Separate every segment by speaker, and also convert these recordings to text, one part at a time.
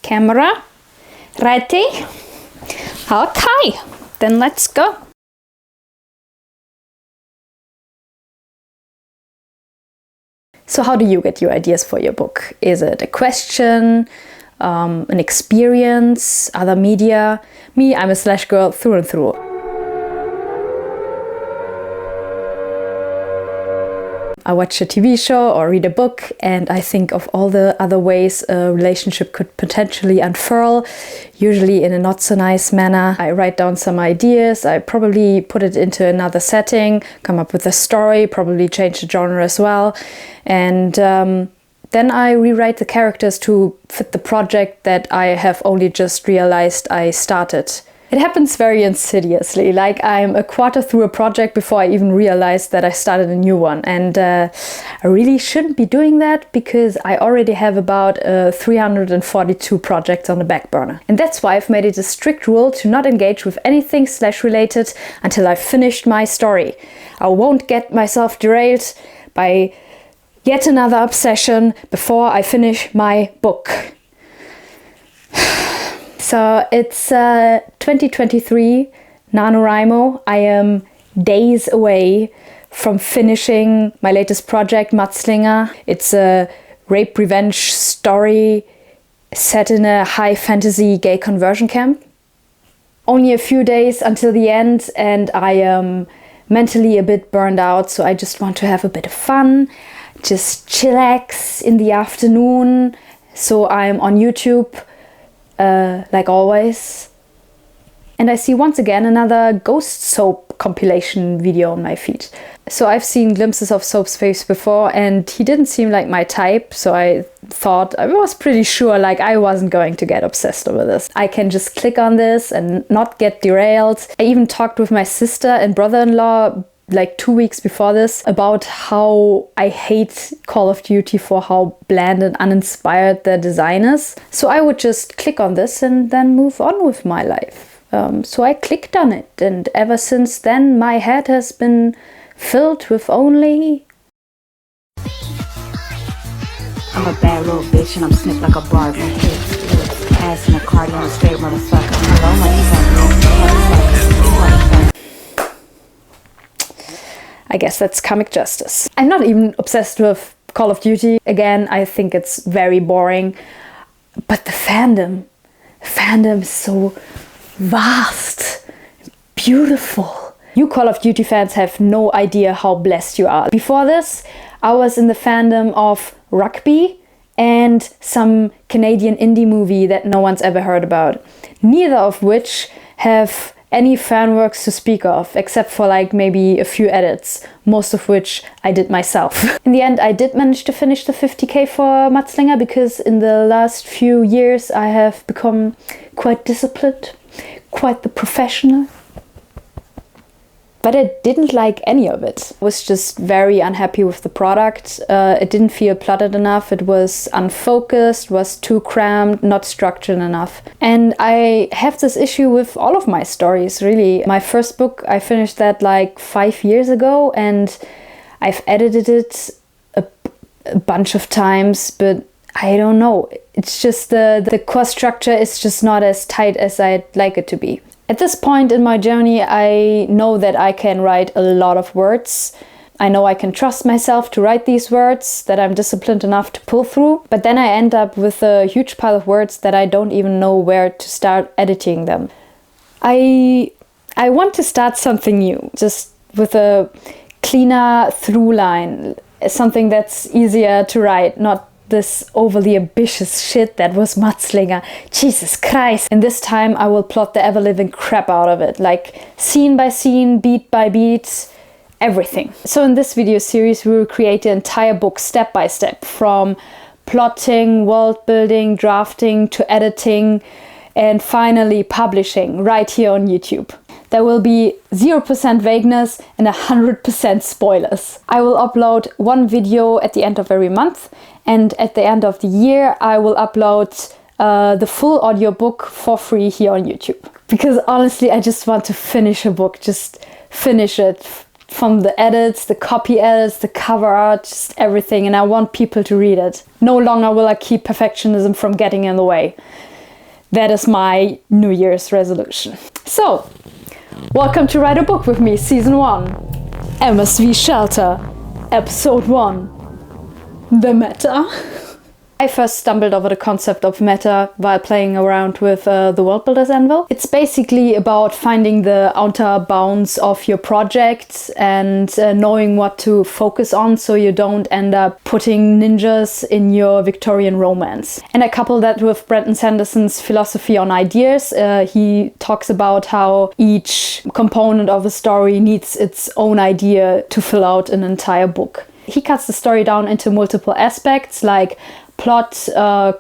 Speaker 1: Camera. Ready? Okay, then let's go. So how do you get your ideas for your book? Is it a question, an experience, other media? Me, I'm a slash girl through and through. I watch a TV show or read a book and I think of all the other ways a relationship could potentially unfurl, usually in a not so nice manner. I write down some ideas, I probably put it into another setting, come up with a story, probably change the genre as well. And then I rewrite the characters to fit the project that I have only just realized I started. It happens very insidiously, like I'm a quarter through a project before I even realized that I started a new one. And I really shouldn't be doing that because I already have about 342 projects on the back burner. And that's why I've made it a strict rule to not engage with anything slash related until I've finished my story. I won't get myself derailed by yet another obsession before I finish my book. So it's 2023, NaNoWriMo. I am days away from finishing my latest project, Mudslinger. It's a rape revenge story set in a high fantasy gay conversion camp. Only a few days until the end and I am mentally a bit burned out, so I just want to have a bit of fun, just chillax in the afternoon. So I'm on YouTube. Like always. And I see once again another GhostSoap compilation video on my feed. So I've seen glimpses of Soap's face before and he didn't seem like my type, so I thought, I was pretty sure like I wasn't going to get obsessed over this. I can just click on this and not get derailed. I even talked with my sister and brother-in-law like 2 weeks before this about how I hate Call of Duty for how bland and uninspired the design is. So I would just click on this and then move on with my life. So I clicked on it and ever since then my head has been filled with only...
Speaker 2: I'm a bad little bitch and I'm snipped like a Barbie. Ass in a cardio and straight motherfucker. Hello, my
Speaker 1: I guess that's comic justice. I'm not even obsessed with Call of Duty. Again, I think it's very boring. But the fandom is so vast, beautiful. You Call of Duty fans have no idea how blessed you are. Before this, I was in the fandom of rugby and some Canadian indie movie that no one's ever heard about. Neither of which have any fan works to speak of, except for like maybe a few edits, most of which I did myself. In the end, I did manage to finish the 50k for Mudslinger because in the last few years I have become quite disciplined, quite the professional. But I didn't like any of it. I was just very unhappy with the product. It didn't feel plotted enough. It was unfocused, was too crammed, not structured enough. And I have this issue with all of my stories, really. My first book, I finished that like 5 years ago and I've edited it a bunch of times, but I don't know. It's just the core structure is just not as tight as I'd like it to be. At this point in my journey, I know that I can write a lot of words. I know I can trust myself to write these words, that I'm disciplined enough to pull through. But then I end up with a huge pile of words that I don't even know where to start editing them. I want to start something new, just with a cleaner through line, something that's easier to write, not this overly ambitious shit that was Mudslinger. Jesus Christ. And this time I will plot the ever-living crap out of it, like scene by scene, beat by beat, everything. So in this video series we will create the entire book step by step, from plotting, world building, drafting to editing, and finally publishing right here on YouTube. There will be 0% vagueness and 100% spoilers. I will upload one video at the end of every month, and at the end of the year I will upload the full audiobook for free here on YouTube. Because honestly, I just want to finish a book, just finish it. From the edits, the copy edits, the cover art, just everything, and I want people to read it. No longer will I keep perfectionism from getting in the way. That is my New Year's resolution. So, welcome to Write a Book with me, Season 1. MSV Shelter, Episode 1. The Meta. I first stumbled over the concept of meta while playing around with the World Builders Anvil. It's basically about finding the outer bounds of your project and knowing what to focus on so you don't end up putting ninjas in your Victorian romance. And I couple that with Brandon Sanderson's philosophy on ideas. He talks about how each component of a story needs its own idea to fill out an entire book. He cuts the story down into multiple aspects like plot,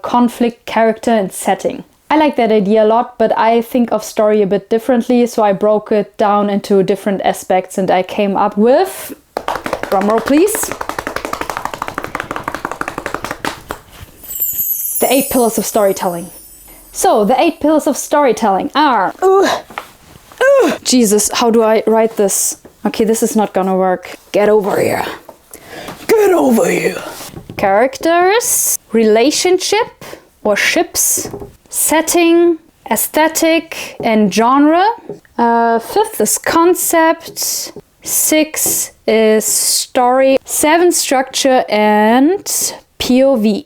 Speaker 1: conflict, character, and setting. I like that idea a lot, but I think of story a bit differently, so I broke it down into different aspects and I came up with, drumroll please, the 8 pillars of storytelling. So, the 8 pillars of storytelling are... Jesus, how do I write this? Okay, this is not gonna work. Get over here. Get over here. Characters, relationship or ships, setting, aesthetic and genre. 5th is concept. 6 is story. 7 structure and POV.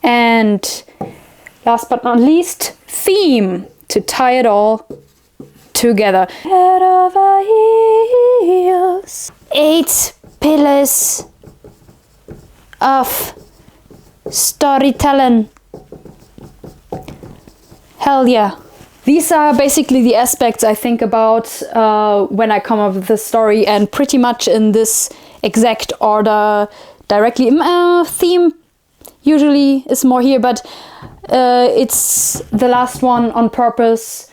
Speaker 1: And last but not least, theme to tie it all together. Head over heels. 8 pillars of storytelling. Hell yeah. These are basically the aspects I think about when I come up with the story, and pretty much in this exact order directly. Theme usually is more here, but it's the last one on purpose.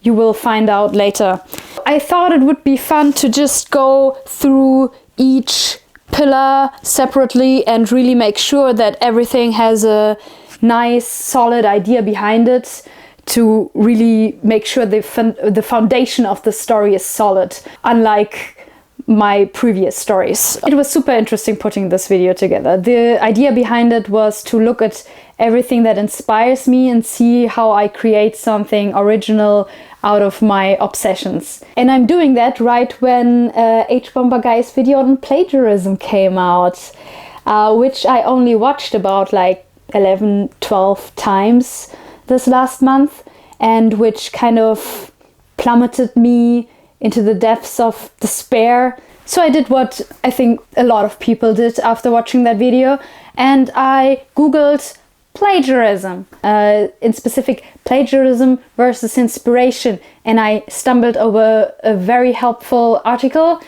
Speaker 1: You will find out later. I thought it would be fun to just go through each pillar separately and really make sure that everything has a nice solid idea behind it to really make sure the foundation of the story is solid, unlike my previous stories. It was super interesting putting this video together. The idea behind it was to look at everything that inspires me and see how I create something original out of my obsessions. And I'm doing that right when H-Bomber Guy's video on plagiarism came out, which I only watched about like 11, 12 times this last month, and which kind of plummeted me into the depths of despair. So I did what I think a lot of people did after watching that video, and I googled plagiarism, in specific plagiarism versus inspiration, and I stumbled over a very helpful article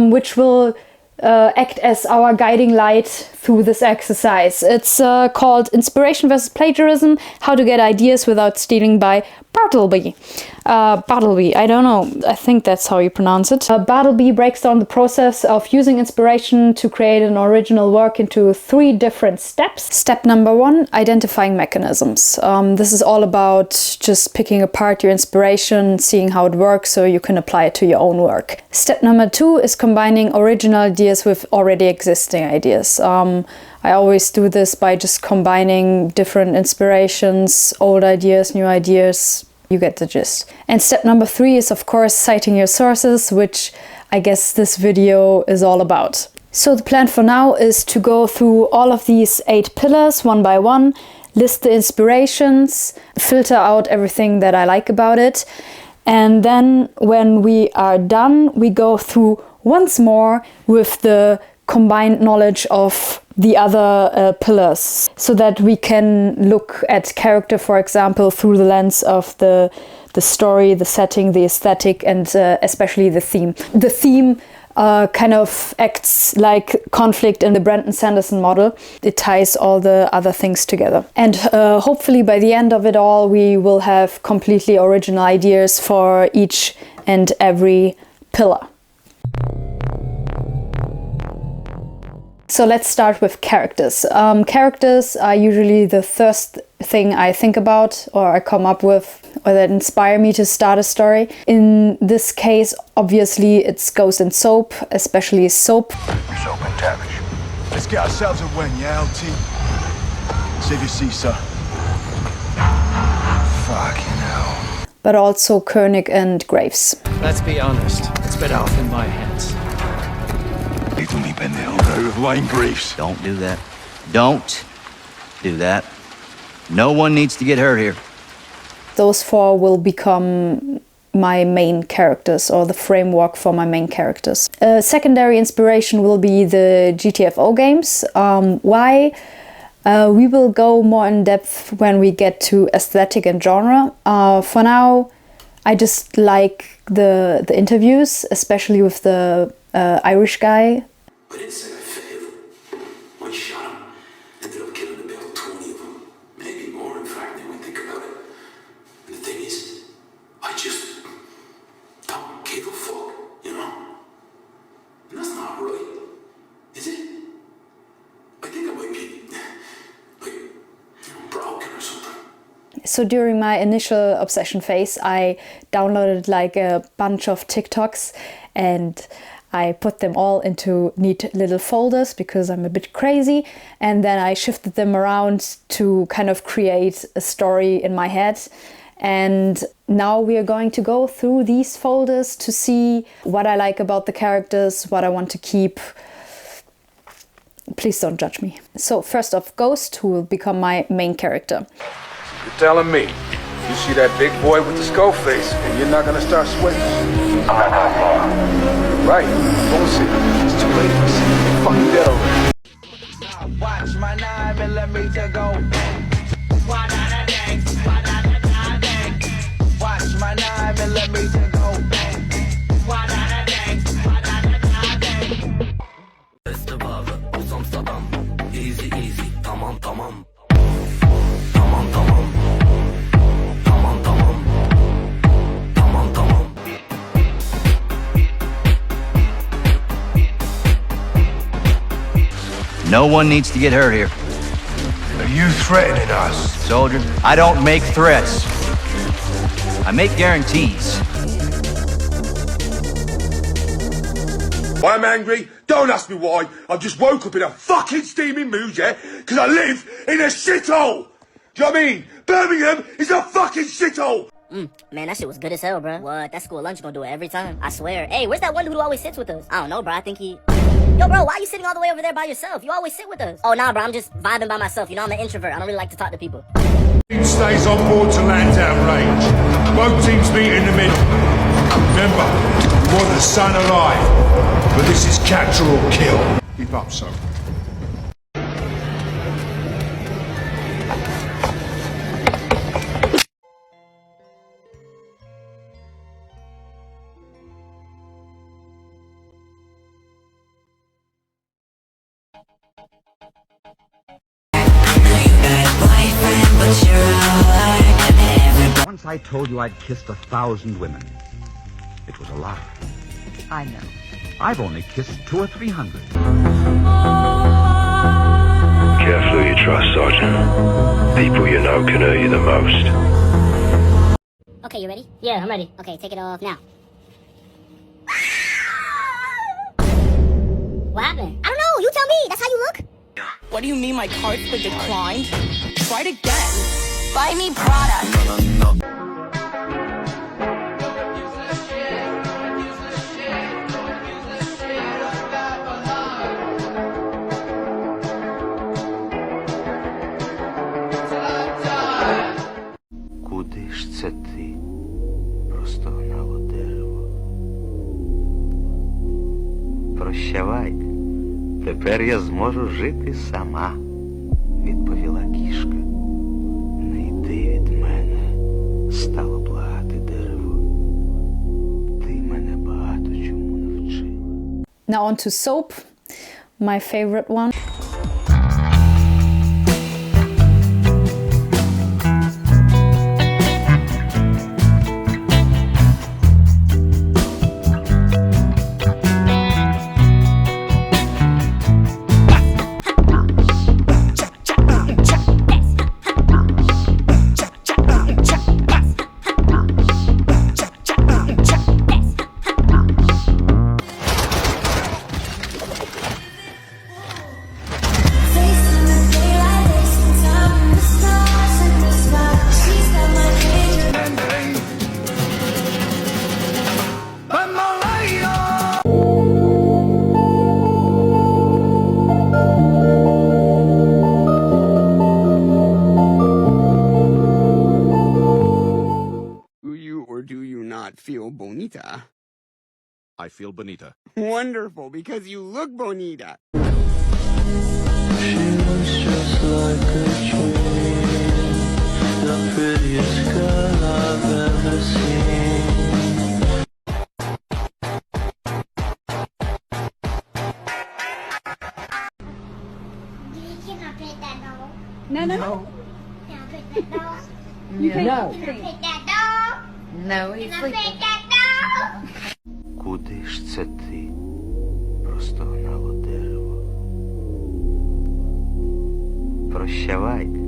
Speaker 1: which will act as our guiding light through this exercise. It's called Inspiration versus Plagiarism, How to Get Ideas Without Stealing by Bartleby. Bartleby, I don't know, I think that's how you pronounce it. Bartleby breaks down the process of using inspiration to create an original work into 3 different steps. Step number 1, identifying mechanisms. This is all about just picking apart your inspiration, seeing how it works so you can apply it to your own work. Step number 2 is combining original ideas with already existing ideas. I always do this by just combining different inspirations, old ideas, new ideas. You get the gist. And step number 3 is, of course, citing your sources, which I guess this video is all about. So the plan for now is to go through all of these 8 pillars one by one, list the inspirations, filter out everything that I like about it, and then when we are done, we go through once more with the combined knowledge of the other pillars, so that we can look at character, for example, through the lens of the story, the setting, the aesthetic, and especially the theme. The theme kind of acts like conflict in the Brandon Sanderson model. It ties all the other things together. And hopefully by the end of it all, we will have completely original ideas for each and every pillar. So let's start with characters. Characters are usually the first thing I think about or I come up with, or that inspire me to start a story. In this case, obviously it's Ghost and Soap, especially Soap.
Speaker 3: Soap and Tavish. Let's get ourselves a win, yeah, LT? Save your seat, sir. Fuck.
Speaker 1: but also Koenig and Graves.
Speaker 4: Let's be honest, it's better off in my hands.
Speaker 3: Leave me, pendejo. Go with Wayne Greaves.
Speaker 5: Don't do that. Don't do that. No one needs to get hurt here.
Speaker 1: Those 4 will become my main characters, or the framework for my main characters. Secondary inspiration will be the GTFO games. Why? We will go more in depth when we get to aesthetic and genre. For now, I just like the interviews, especially with the Irish guy.
Speaker 6: I didn't say I failed. One shot him. Ended up killing about 20 of them. Maybe more, in fact, when we think about it. And the thing is, I just don't give a fuck, you know? And that's not right. Is it? I think I might be, like, broken or something.
Speaker 1: So during my initial obsession phase, I downloaded like a bunch of TikToks and I put them all into neat little folders because I'm a bit crazy, and then I shifted them around to kind of create a story in my head. And now we are going to go through these folders to see what I like about the characters, what I want to keep. Please don't judge me. So first off, Ghost, who will become my main character.
Speaker 7: You're telling me you see that big boy with the skull face and you're not gonna start sweating?
Speaker 3: I'm not gonna fall.
Speaker 7: Right, don't see. It's too late. It's fucking dead already.
Speaker 8: Watch my 9mm go. Watch my 9mm go.
Speaker 6: Beste Ware aus Amsterdam. Easy, easy. Tamam, tamam. Tamam, tamam. Tamam, tamam. Tamam, tamam.
Speaker 5: No one needs to get hurt here.
Speaker 3: Are you threatening us?
Speaker 5: Soldier, I don't make threats. I make guarantees.
Speaker 7: Why I'm angry? Don't ask me why. I've just woke up in a fucking steaming mood, yeah? Because I live in a shithole. Do you know what I mean? Birmingham is a fucking shithole.
Speaker 9: Man, that shit was good as hell, bro. What? That school lunch gonna do it every time. I swear. Hey, where's that one dude who always sits with us? I don't know, bro. I think he... Yo, bro, why are you sitting all the way over there by yourself? You always sit with us. Oh, nah, bro. I'm just vibing by myself. You know, I'm an introvert. I don't really like to talk to people.
Speaker 3: Team stays on board to land out range. Both teams meet in the middle. Remember, you want the sun alive, but this is capture or kill. Keep up, son.
Speaker 10: Once I told you I'd kissed 1,000 women. It was a lie.
Speaker 2: I know.
Speaker 10: I've only kissed 200 or 300.
Speaker 3: Careful who you trust, Sergeant. People you know can hurt you the most.
Speaker 9: Okay, you ready? Yeah, I'm ready. Okay, take it off now. What happened? I don't know. You tell me. That's how you look?
Speaker 11: What do you mean my card's been declined? Try it again. Buy me Prada. No.
Speaker 6: Куди ж це ти? Простогнало дерево. Прощавайте. Тепер я зможу жити сама, відповіла кішка. Не йди від мене, стало благати дерево. Ти мене багато чому навчила.
Speaker 1: Now on to Soap, my favorite one.
Speaker 12: feel bonita.
Speaker 13: I feel bonita.
Speaker 12: Wonderful, because you look bonita.
Speaker 14: She looks just like a dream, the prettiest girl I've ever seen.
Speaker 15: Can I pet that dog?
Speaker 16: No.
Speaker 15: Can I pet that dog?
Speaker 16: No.
Speaker 15: Can I pet that dog?
Speaker 16: No,
Speaker 15: Can I pet that dog?
Speaker 14: Куди ж це ти? Простогнало дерево. Прощавайте.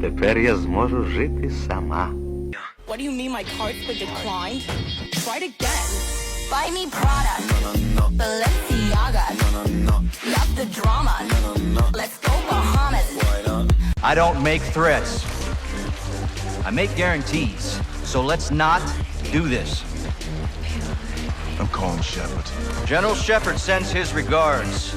Speaker 14: Тепер я зможу жити сама.
Speaker 11: What do you mean my card's been declined? Try it again. Buy me Prada. Balenciaga. Love the drama. Let's go Bahamas.
Speaker 5: I don't make threats. I make guarantees. So let's not do this.
Speaker 3: I'm calling Shepard.
Speaker 5: General Shepard sends his regards.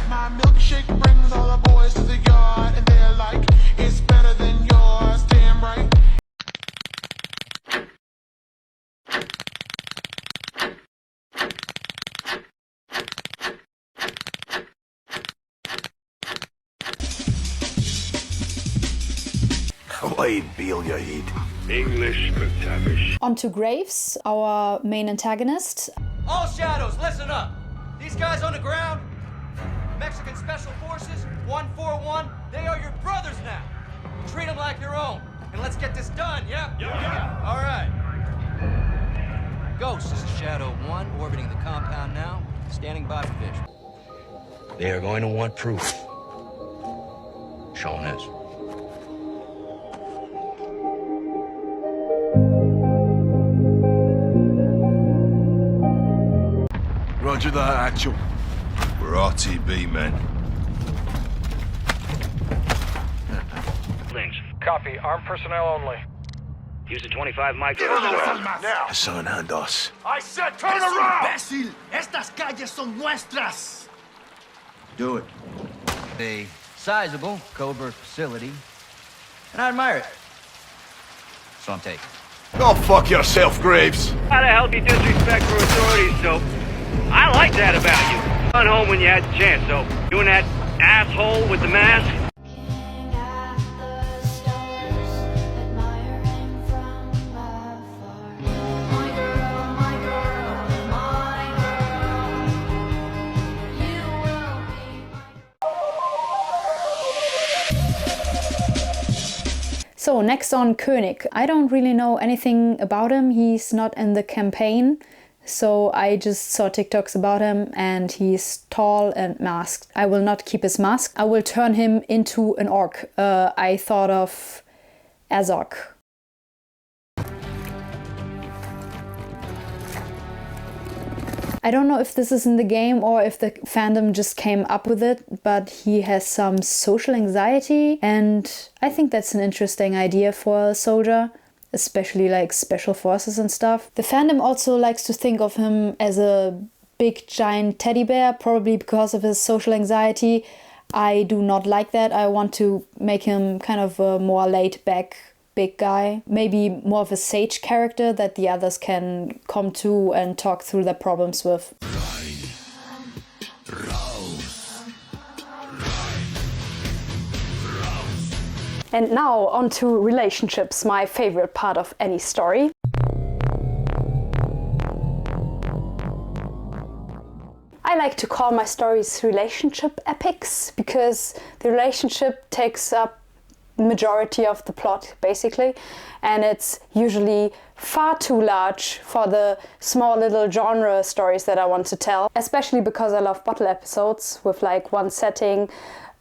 Speaker 8: My milkshake brings all the boys to the yard, and they're like, it's better than yours, damn right.
Speaker 3: Wait, Bill, you eat. English McTavish.
Speaker 1: On to Graves, our main antagonist.
Speaker 5: All shadows, listen up. These guys on the ground, Mexican Special Forces, 141, they are your brothers now. Treat them like your own. And let's get this done, yeah? Yeah. All right. Ghost, this is Shadow 1, orbiting the compound now, standing by for visual.
Speaker 3: They are going to want proof. Show them this. Roger that, Actual. We're RTB, men.
Speaker 17: Links. Copy. Armed personnel only. Use the 25 micro.
Speaker 3: Now. Hassan, hand us.
Speaker 7: I said turn around!
Speaker 18: ¡Imbécil! ¡Estas calles son nuestras!
Speaker 5: Do it. A sizable covert facility, and I admire it. So I'm taking.
Speaker 3: Go fuck yourself, Graves.
Speaker 17: Not a healthy disrespect for authorities, so I like that about you. Run home when you had the chance, so doing that asshole with the mask.
Speaker 1: So next on König. I don't really know anything about him. He's not in the campaign. So I just saw TikToks about him and he's tall and masked. I will not keep his mask. I will turn him into an orc. I thought of Azog. I don't know if this is in the game or if the fandom just came up with it, but he has some social anxiety and I think that's an interesting idea for a soldier, especially like special forces and stuff. The fandom also likes to think of him as a big giant teddy bear, probably because of his social anxiety. I do not like that. I want to make him kind of a more laid back big guy, maybe more of a sage character that the others can come to and talk through their problems with. And now on to relationships, my favorite part of any story. I like to call my stories relationship epics because the relationship takes up majority of the plot basically, and it's usually far too large for the small little genre stories that I want to tell, especially because I love bottle episodes with like one setting,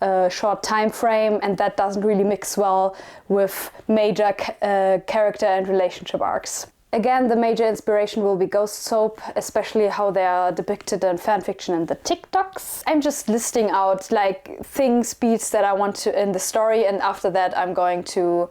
Speaker 1: a short time frame, and that doesn't really mix well with major character and relationship arcs. Again, the major inspiration will be GhostSoap, especially how they are depicted in fanfiction and the TikToks. I'm just listing out like things, beats that I want to in the story, and after that I'm going to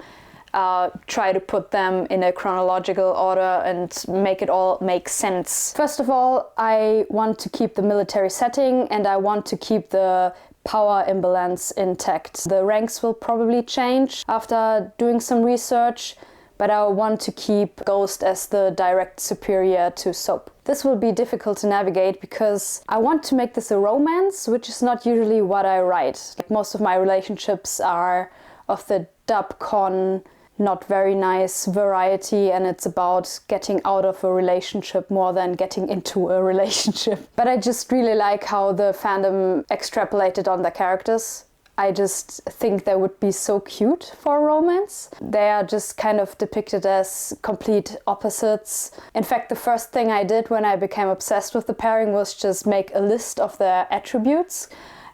Speaker 1: try to put them in a chronological order and make it all make sense. First of all, I want to keep the military setting and I want to keep the power imbalance intact. The ranks will probably change after doing some research, but I want to keep Ghost as the direct superior to Soap. This will be difficult to navigate because I want to make this a romance, which is not usually what I write. Like, most of my relationships are of the dub-con, not very nice variety, and it's about getting out of a relationship more than getting into a relationship. But I just really like how the fandom extrapolated on the characters. I just think they would be so cute for a romance. They are just kind of depicted as complete opposites. In fact, the first thing I did when I became obsessed with the pairing was just make a list of their attributes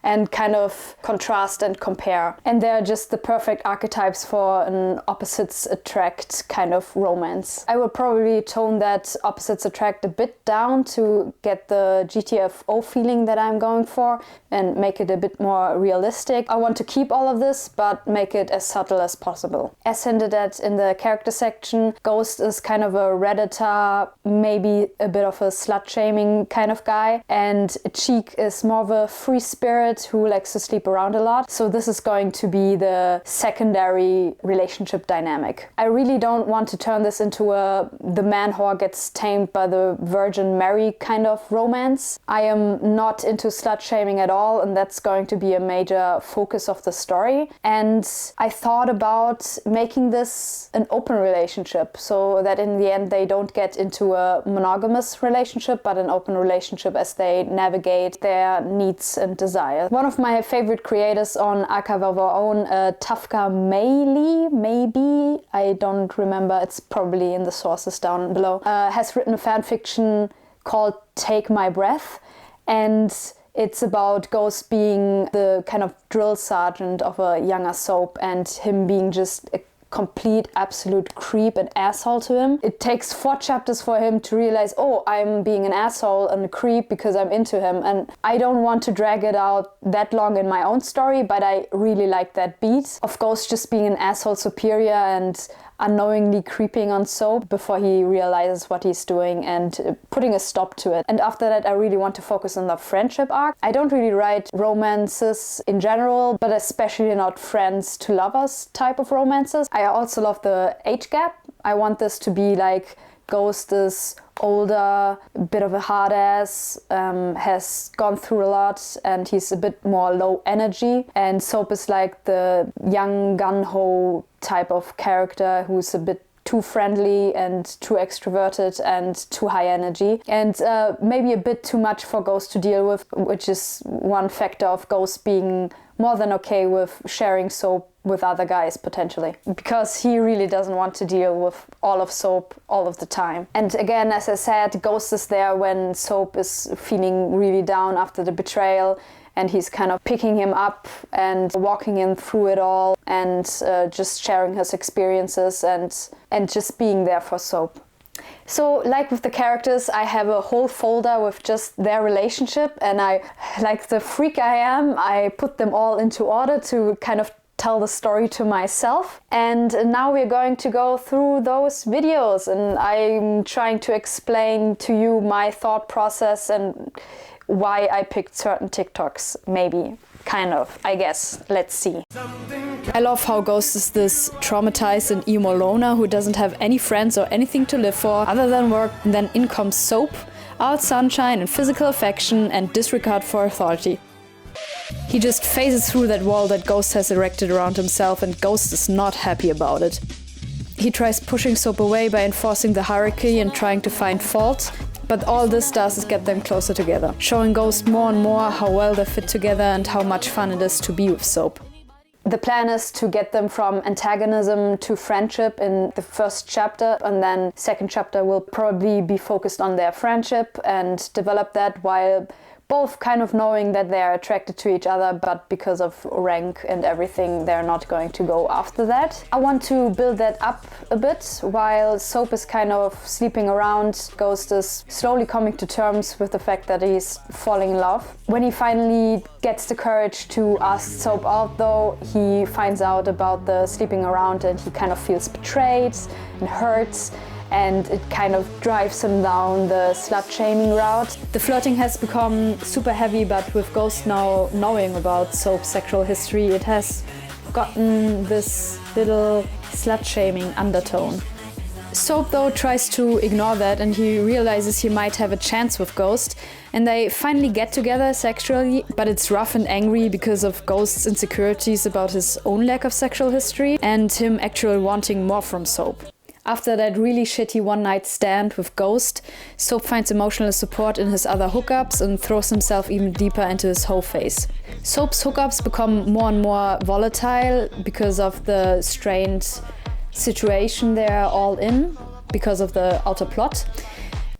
Speaker 1: and kind of contrast and compare. And they're just the perfect archetypes for an opposites attract kind of romance. I will probably tone that opposites attract a bit down to get the GTFO feeling that I'm going for and make it a bit more realistic. I want to keep all of this, but make it as subtle as possible. As hinted at in the character section, Ghost is kind of a redditor, maybe a bit of a slut-shaming kind of guy, and Cheek is more of a free spirit who likes to sleep around a lot. So this is going to be the secondary relationship dynamic. I really don't want to turn this into a the man whore gets tamed by the Virgin Mary kind of romance. I am not into slut shaming at all, and that's going to be a major focus of the story. And I thought about making this an open relationship so that in the end they don't get into a monogamous relationship, but an open relationship as they navigate their needs and desires. One of my favorite creators on Archive of Our Own, Tafka Mayli, maybe, I don't remember, it's probably in the sources down below, has written a fan fiction called Take My Breath, and it's about Ghost being the kind of drill sergeant of a younger Soap and him being just a complete absolute creep and asshole to him. It takes 4 chapters for him to realize, oh, I'm being an asshole and a creep because I'm into him, and I don't want to drag it out that long in my own story, but I really like that beat of Ghost just being an asshole superior and unknowingly creeping on Soap before he realizes what he's doing and putting a stop to it. And after that, I really want to focus on the friendship arc. I don't really write romances in general, but especially not friends to lovers type of romances. I also love the age gap. I want this to be like Ghost is older, a bit of a hard ass, has gone through a lot, and he's a bit more low energy. And Soap is like the young gun-ho type of character who's a bit too friendly and too extroverted and too high energy, and maybe a bit too much for Ghost to deal with, which is one factor of Ghost being more than okay with sharing Soap with other guys potentially, because he really doesn't want to deal with all of Soap all of the time. And again, as I said, Ghost is there when Soap is feeling really down after the betrayal, and he's kind of picking him up and walking him through it all and just sharing his experiences and just being there for Soap. So, like with the characters, I have a whole folder with just their relationship, and I, like the freak I am, I put them all into order to kind of tell the story to myself. And now we're going to go through those videos, and I'm trying to explain to you my thought process and why I picked certain TikToks, maybe. Kind of, I guess. Let's see. I love how Ghost is this traumatized and emo loner who doesn't have any friends or anything to live for other than work, and then in comes Soap, all sunshine and physical affection and disregard for authority. He just phases through that wall that Ghost has erected around himself, and Ghost is not happy about it. He tries pushing Soap away by enforcing the hierarchy and trying to find fault, but all this does is get them closer together, showing Ghost more and more how well they fit together and how much fun it is to be with Soap. The plan is to get them from antagonism to friendship in the first chapter, and then second chapter will probably be focused on their friendship and develop that while both kind of knowing that they're attracted to each other, but because of rank and everything, they're not going to go after that. I want to build that up a bit. While Soap is kind of sleeping around, Ghost is slowly coming to terms with the fact that he's falling in love. When he finally gets the courage to ask Soap out though, he finds out about the sleeping around and he kind of feels betrayed and hurt, and it kind of drives him down the slut-shaming route. The flirting has become super heavy, but with Ghost now knowing about Soap's sexual history, it has gotten this little slut-shaming undertone. Soap though tries to ignore that, and he realizes he might have a chance with Ghost, and they finally get together sexually, but it's rough and angry because of Ghost's insecurities about his own lack of sexual history and him actually wanting more from Soap. After that really shitty one-night stand with Ghost, Soap finds emotional support in his other hookups and throws himself even deeper into his whole phase. Soap's hookups become more and more volatile because of the strained situation they're all in, because of the outer plot,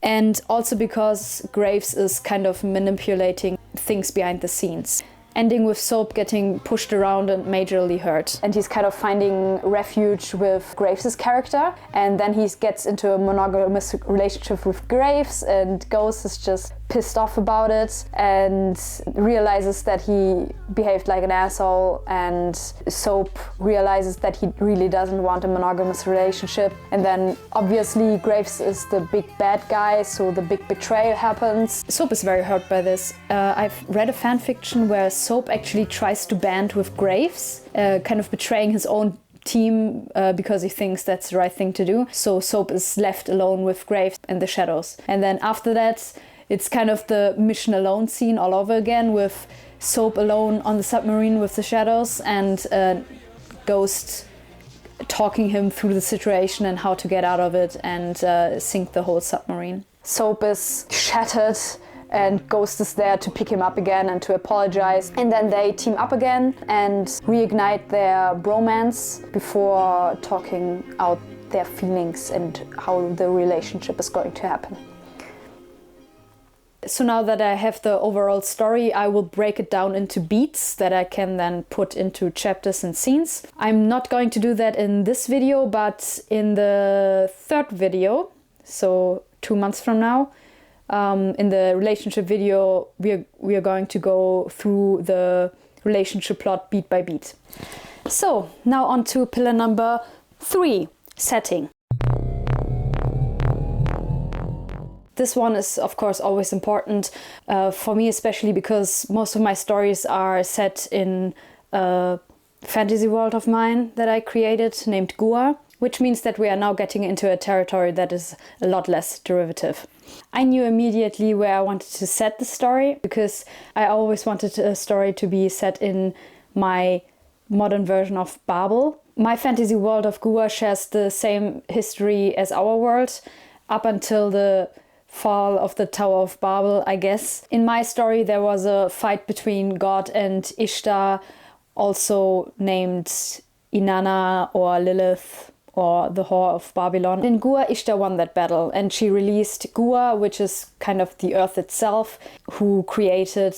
Speaker 1: and also because Graves is kind of manipulating things behind the scenes. Ending with Soap getting pushed around and majorly hurt. And he's kind of finding refuge with Graves' character, and then he gets into a monogamous relationship with Graves, and Ghost is just pissed off about it and realizes that he behaved like an asshole, and Soap realizes that he really doesn't want a monogamous relationship. And then obviously Graves is the big bad guy, so the big betrayal happens. Soap is very hurt by this. I've read a fan fiction where Soap actually tries to band with Graves, kind of betraying his own team because he thinks that's the right thing to do. So Soap is left alone with Graves in the shadows. And then after that, it's kind of the mission alone scene all over again, with Soap alone on the submarine with the shadows, and Ghost talking him through the situation and how to get out of it and sink the whole submarine. Soap is shattered, and Ghost is there to pick him up again and to apologize. And then they team up again and reignite their bromance before talking out their feelings and how the relationship is going to happen. So now that I have the overall story, I will break it down into beats that I can then put into chapters and scenes. I'm not going to do that in this video, but in the third video, so 2 months from now, in the relationship video, we are going to go through the relationship plot beat by beat. So now on to pillar number 3, setting. This one is of course always important for me, especially because most of my stories are set in a fantasy world of mine that I created named Gua, which means that we are now getting into a territory that is a lot less derivative. I knew immediately where I wanted to set the story, because I always wanted a story to be set in my modern version of Babel. My fantasy world of Gua shares the same history as our world, up until the fall of the Tower of Babel, I guess. In my story there was a fight between God and Ishtar, also named Inanna or Lilith or the Whore of Babylon. In Gua, Ishtar won that battle, and she released Gua, which is kind of the earth itself, who created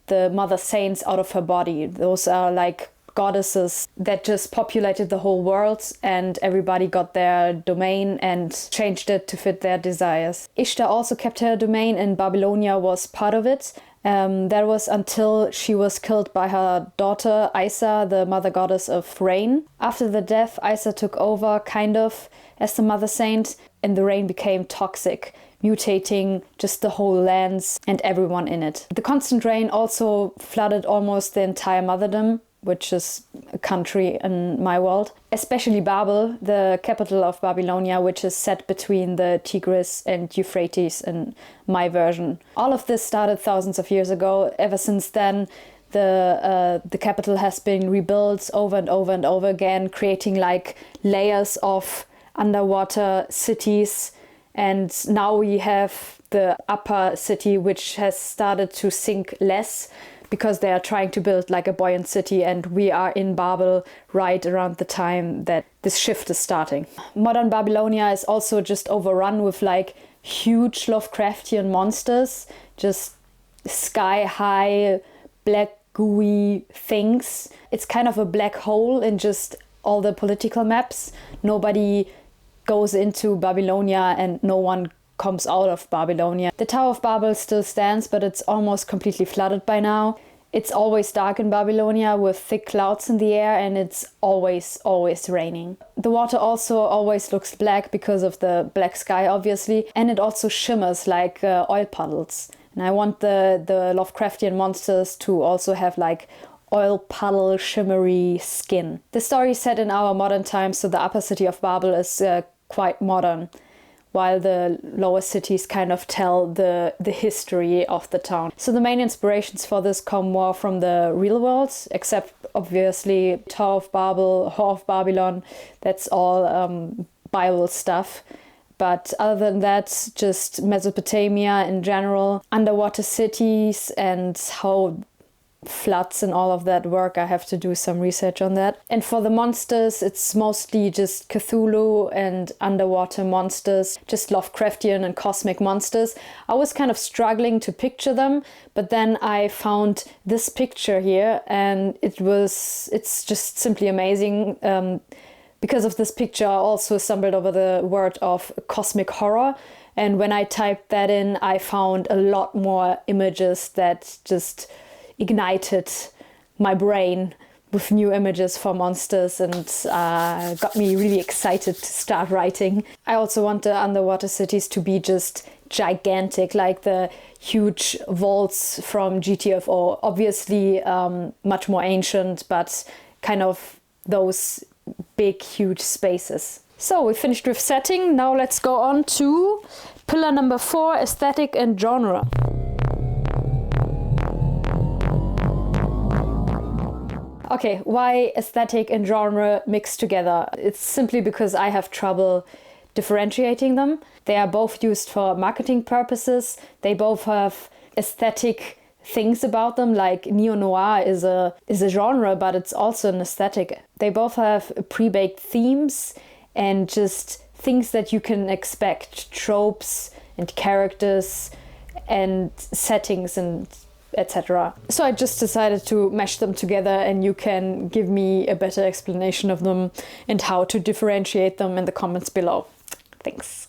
Speaker 1: the mother saints out of her body. Those are like goddesses that just populated the whole world, and everybody got their domain and changed it to fit their desires. Ishtar also kept her domain, and Babylonia was part of it. That was until she was killed by her daughter Isa, the mother goddess of rain. After the death, Isa took over kind of as the mother saint, and the rain became toxic, mutating just the whole lands and everyone in it. The constant rain also flooded almost the entire motherdom, which is a country in my world. Especially Babel, the capital of Babylonia, which is set between the Tigris and Euphrates in my version. All of this started thousands of years ago. Ever since then, the capital has been rebuilt over and over and over again, creating like layers of underwater cities. And now we have the upper city, which has started to sink less, because they are trying to build like a buoyant city, and we are in Babel right around the time that this shift is starting. Modern Babylonia is also just overrun with like huge Lovecraftian monsters, just sky-high, black, gooey things. It's kind of a black hole in just all the political maps. Nobody goes into Babylonia and no one comes out of Babylonia. The Tower of Babel still stands, but it's almost completely flooded by now. It's always dark in Babylonia with thick clouds in the air, and it's always raining. The water also always looks black because of the black sky, obviously, and it also shimmers like oil puddles. And I want the Lovecraftian monsters to also have like oil puddle shimmery skin. The story is set in our modern times, so the upper city of Babel is quite modern, while the lower cities kind of tell the history of the town. So the main inspirations for this come more from the real world, except obviously Tower of Babel, Whore of Babylon, that's all Bible stuff. But other than that, just Mesopotamia in general, underwater cities and how floods and all of that work. I have to do some research on that. And for the monsters, it's mostly just Cthulhu and underwater monsters, just Lovecraftian and cosmic monsters. I was kind of struggling to picture them, but then I found this picture here and it's just simply amazing. Because of this picture, I also stumbled over the word of cosmic horror. And when I typed that in, I found a lot more images that just ignited my brain with new images for monsters and got me really excited to start writing. I also want the underwater cities to be just gigantic, like the huge vaults from GTFO. Obviously much more ancient, but kind of those big, huge spaces. So we finished with setting. Now let's go on to pillar number 4, aesthetic and genre. Okay, why aesthetic and genre mixed together? It's simply because I have trouble differentiating them. They are both used for marketing purposes. They both have aesthetic things about them, like neo-noir is a genre, but it's also an aesthetic. They both have pre-baked themes and just things that you can expect, tropes and characters and settings and etc. So I just decided to mash them together, and you can give me a better explanation of them and how to differentiate them in the comments below. Thanks.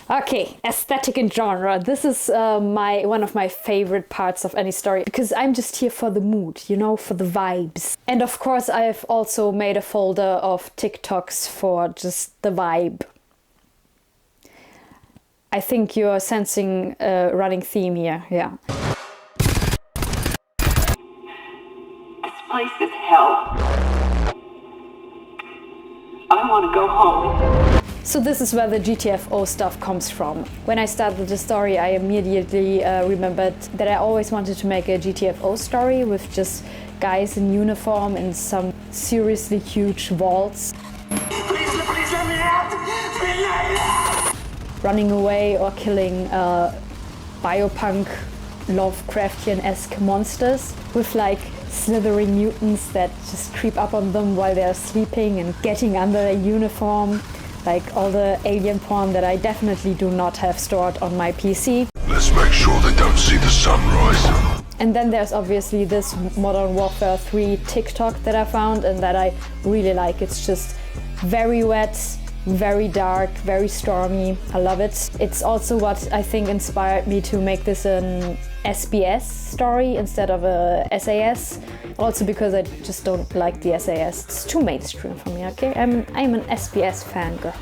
Speaker 1: Okay, aesthetic and genre. This is one of my favorite parts of any story, because I'm just here for the mood, you know, for the vibes. And of course, I have also made a folder of TikToks for just the vibe. I think you're sensing a running theme here, yeah.
Speaker 16: This place is hell. I want to go home.
Speaker 1: So this is where the GTFO stuff comes from. When I started the story, I immediately remembered that I always wanted to make a GTFO story with just guys in uniform in some seriously huge vaults.
Speaker 16: Please let me out!
Speaker 1: Running away or killing biopunk Lovecraftian-esque monsters with like slithering mutants that just creep up on them while they're sleeping and getting under a uniform. Like all the alien porn that I definitely do not have stored on my PC.
Speaker 3: Let's make sure they don't see the sunrise.
Speaker 1: And then there's obviously this Modern Warfare 3 TikTok that I found and that I really like. It's just very wet, very dark, very stormy. I love it. It's also what I think inspired me to make this an SBS story instead of a SAS. Also because I just don't like the SAS. It's too mainstream for me, okay? I'm an SBS fangirl.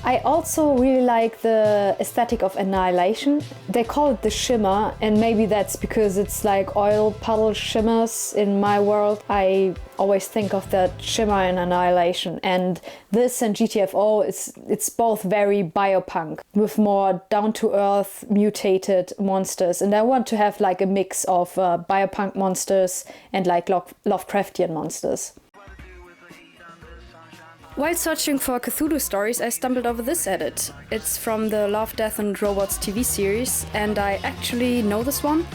Speaker 1: I also really like the aesthetic of Annihilation. They call it the shimmer, and maybe that's because it's like oil puddle shimmers in my world. I always think of that shimmer in Annihilation, and this and GTFO, it's both very biopunk with more down-to-earth mutated monsters, and I want to have like a mix of biopunk monsters and like Lovecraftian monsters. While searching for Cthulhu stories, I stumbled over this edit. It's from the Love, Death and Robots TV series, and I actually know this one.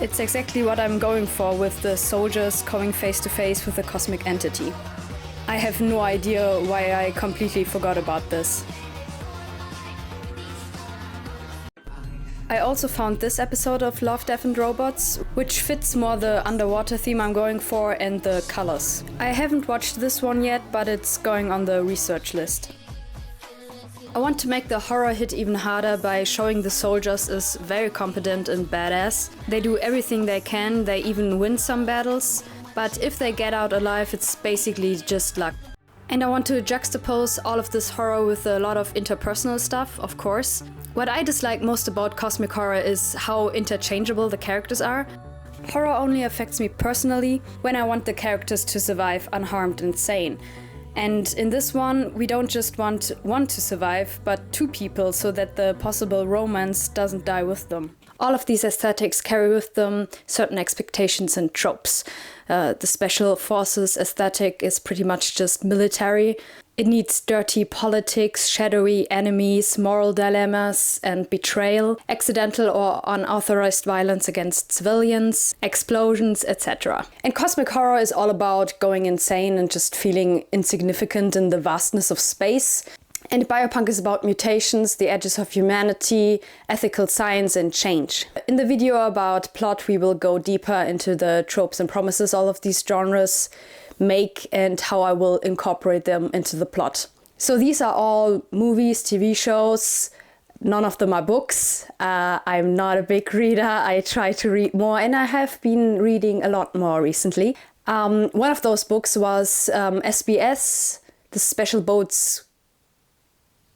Speaker 1: It's exactly what I'm going for with the soldiers coming face to face with a cosmic entity. I have no idea why I completely forgot about this. I also found this episode of Love, Death and Robots, which fits more the underwater theme I'm going for and the colors. I haven't watched this one yet, but it's going on the research list. I want to make the horror hit even harder by showing the soldiers is very competent and badass. They do everything they can, they even win some battles, but if they get out alive, it's basically just luck. And I want to juxtapose all of this horror with a lot of interpersonal stuff, of course. What I dislike most about cosmic horror is how interchangeable the characters are. Horror only affects me personally when I want the characters to survive unharmed and sane. And in this one, we don't just want one to survive, but two people so that the possible romance doesn't die with them. All of these aesthetics carry with them certain expectations and tropes. The special forces aesthetic is pretty much just military. It needs dirty politics, shadowy enemies, moral dilemmas and betrayal, accidental or unauthorized violence against civilians, explosions, etc. And cosmic horror is all about going insane and just feeling insignificant in the vastness of space. And biopunk is about mutations, the edges of humanity, ethical science and change. In the video about plot, we will go deeper into the tropes and promises all of these genres make and how I will incorporate them into the plot. So these are all movies, TV shows, none of them are books. I'm not a big reader, I try to read more and I have been reading a lot more recently. One of those books was SBS, the Special Boats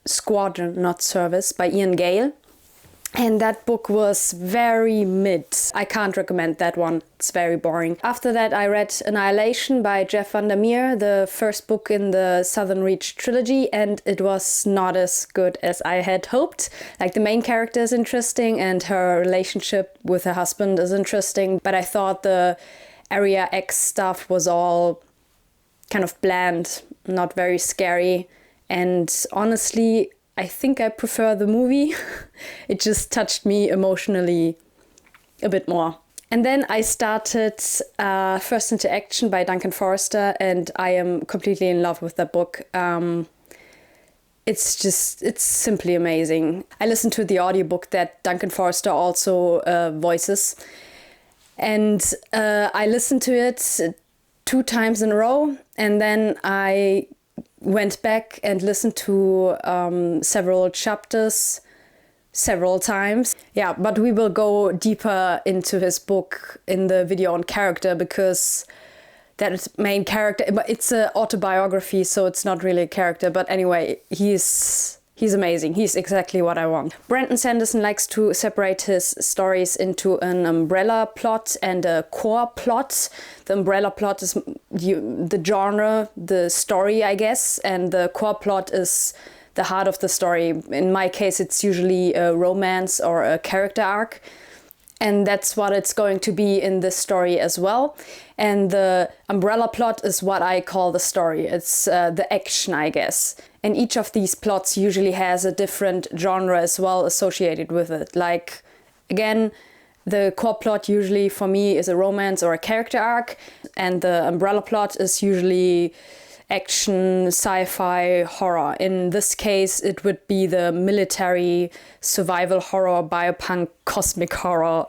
Speaker 1: Squadron, not Service, by Ian Gale. And that book was very mid. I can't recommend that one. It's very boring. After that, I read Annihilation by Jeff Vandermeer, the first book in the Southern Reach trilogy, and it was not as good as I had hoped. Like, the main character is interesting and her relationship with her husband is interesting, but I thought the Area X stuff was all kind of bland, not very scary. And honestly, I think I prefer the movie. It just touched me emotionally a bit more. And then I started First Into Action by Duncan Forrester, and I am completely in love with that book. It's simply amazing. I listened to the audiobook that Duncan Forrester also voices. And I listened to it 2 times in a row, and then I went back and listened to several chapters several times. Yeah, but we will go deeper into his book in the video on character, because that main character, it's an autobiography, so it's not really a character, but anyway, he's amazing. He's exactly what I want. Brandon Sanderson likes to separate his stories into an umbrella plot and a core plot. The umbrella plot is the genre, the story, I guess, and the core plot is the heart of the story. In my case, it's usually a romance or a character arc. And that's what it's going to be in this story as well. And the umbrella plot is what I call the story. It's the action, I guess. And each of these plots usually has a different genre as well associated with it. Like, again, the core plot usually for me is a romance or a character arc. And the umbrella plot is usually action, sci-fi, horror. In this case, it would be the military, survival horror, biopunk, cosmic horror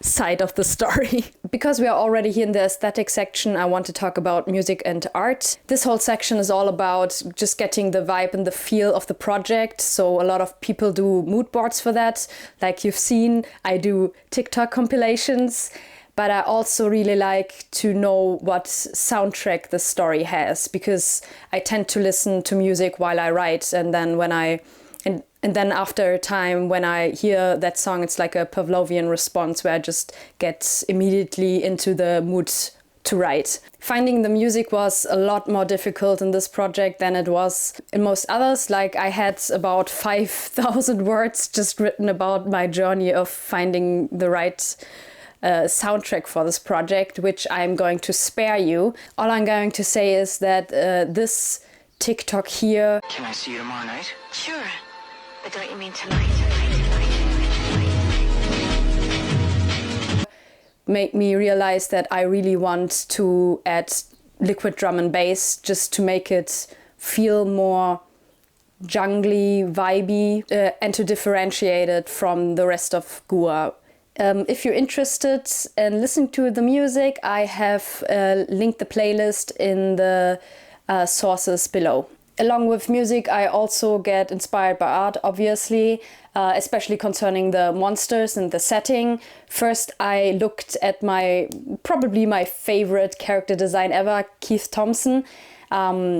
Speaker 1: side of the story. Because we are already here in the aesthetic section, I want to talk about music and art. This whole section is all about just getting the vibe and the feel of the project. So a lot of people do mood boards for that. Like you've seen, I do TikTok compilations. But I also really like to know what soundtrack the story has, because I tend to listen to music while I write, and then and then after a time when I hear that song, it's like a Pavlovian response where I just get immediately into the mood to write. Finding the music was a lot more difficult in this project than it was in most others. Like, I had about 5,000 words just written about my journey of finding the right soundtrack for this project, which I'm going to spare you. All I'm going to say is that this TikTok here...
Speaker 19: Can I see you tomorrow night?
Speaker 11: Sure, but don't you mean tonight?
Speaker 1: Made me realize that I really want to add liquid drum and bass just to make it feel more jungly, vibey, and to differentiate it from the rest of Gua. If you're interested in listening to the music, I have linked the playlist in the sources below. Along with music, I also get inspired by art, obviously, especially concerning the monsters and the setting. First, I looked at probably my favorite character design ever, Keith Thompson.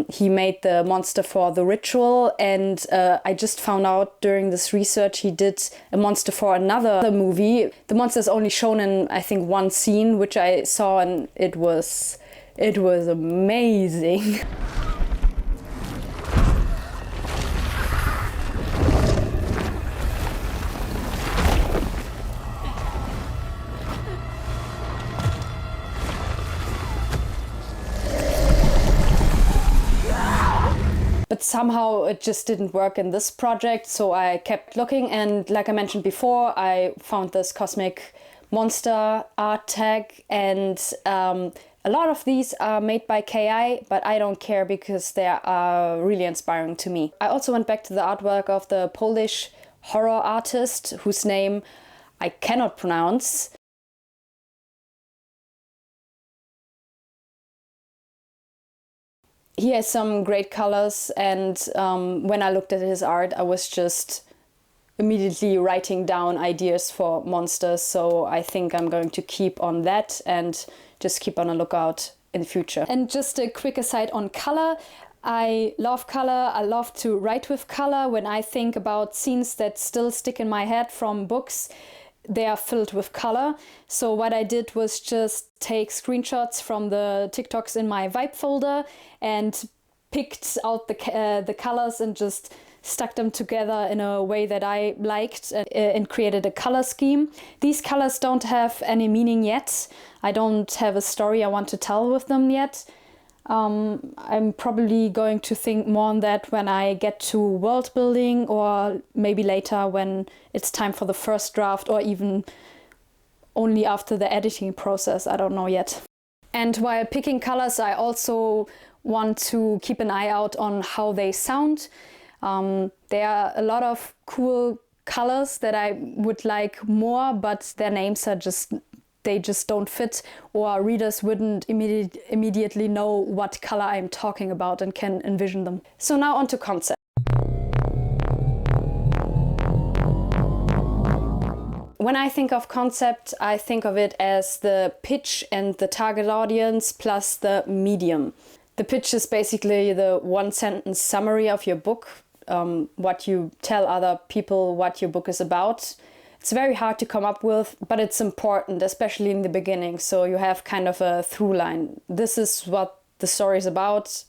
Speaker 1: He made the monster for The Ritual, and I just found out during this research he did a monster for another movie. The monster is only shown in, I think, one scene, which I saw, and it was amazing. But somehow it just didn't work in this project, so I kept looking, and like I mentioned before, I found this cosmic monster art tag, and a lot of these are made by KI, but I don't care because they are really inspiring to me. I also went back to the artwork of the Polish horror artist whose name I cannot pronounce. He has some great colors, and when I looked at his art, I was just immediately writing down ideas for monsters, so I think I'm going to keep on that and just keep on a lookout in the future. And just a quick aside on color. I love color, I love to write with color. When I think about scenes that still stick in my head from books, they are filled with color. So what I did was just take screenshots from the TikToks in my vibe folder and picked out the colors and just stuck them together in a way that I liked and created a color scheme. These colors don't have any meaning yet. I don't have a story I want to tell with them yet. I'm probably going to think more on that when I get to world building, or maybe later when it's time for the first draft, or even only after the editing process. I don't know yet. And while picking colors, I also want to keep an eye out on how they sound. There are a lot of cool colors that I would like more, but their names are they just don't fit, or readers wouldn't immediately know what color I'm talking about and can envision them. So now on to concept. When I think of concept, I think of it as the pitch and the target audience plus the medium. The pitch is basically the one-sentence summary of your book, what you tell other people what your book is about. It's very hard to come up with, but it's important, especially in the beginning, so you have kind of a through line. This is what the story is about,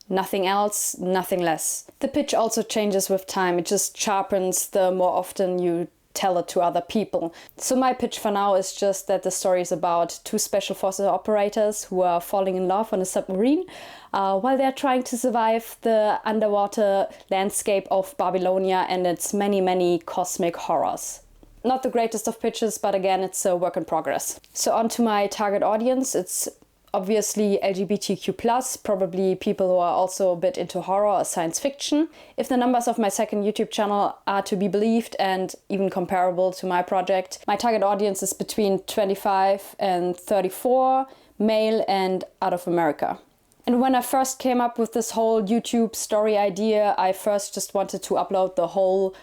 Speaker 1: nothing else, nothing less. The pitch also changes with time. It just sharpens the more often you tell it to other people. So my pitch for now is just that the story is about two special forces operators who are falling in love on a submarine while they're trying to survive the underwater landscape of Babylonia and its many, many cosmic horrors. Not the greatest of pitches, but again, it's a work in progress. So on to my target audience. It's obviously LGBTQ+, probably people who are also a bit into horror or science fiction. If the numbers of my second YouTube channel are to be believed and even comparable to my project, my target audience is between 25 and 34, male and out of America. And when I first came up with this whole YouTube story idea, I first just wanted to upload the whole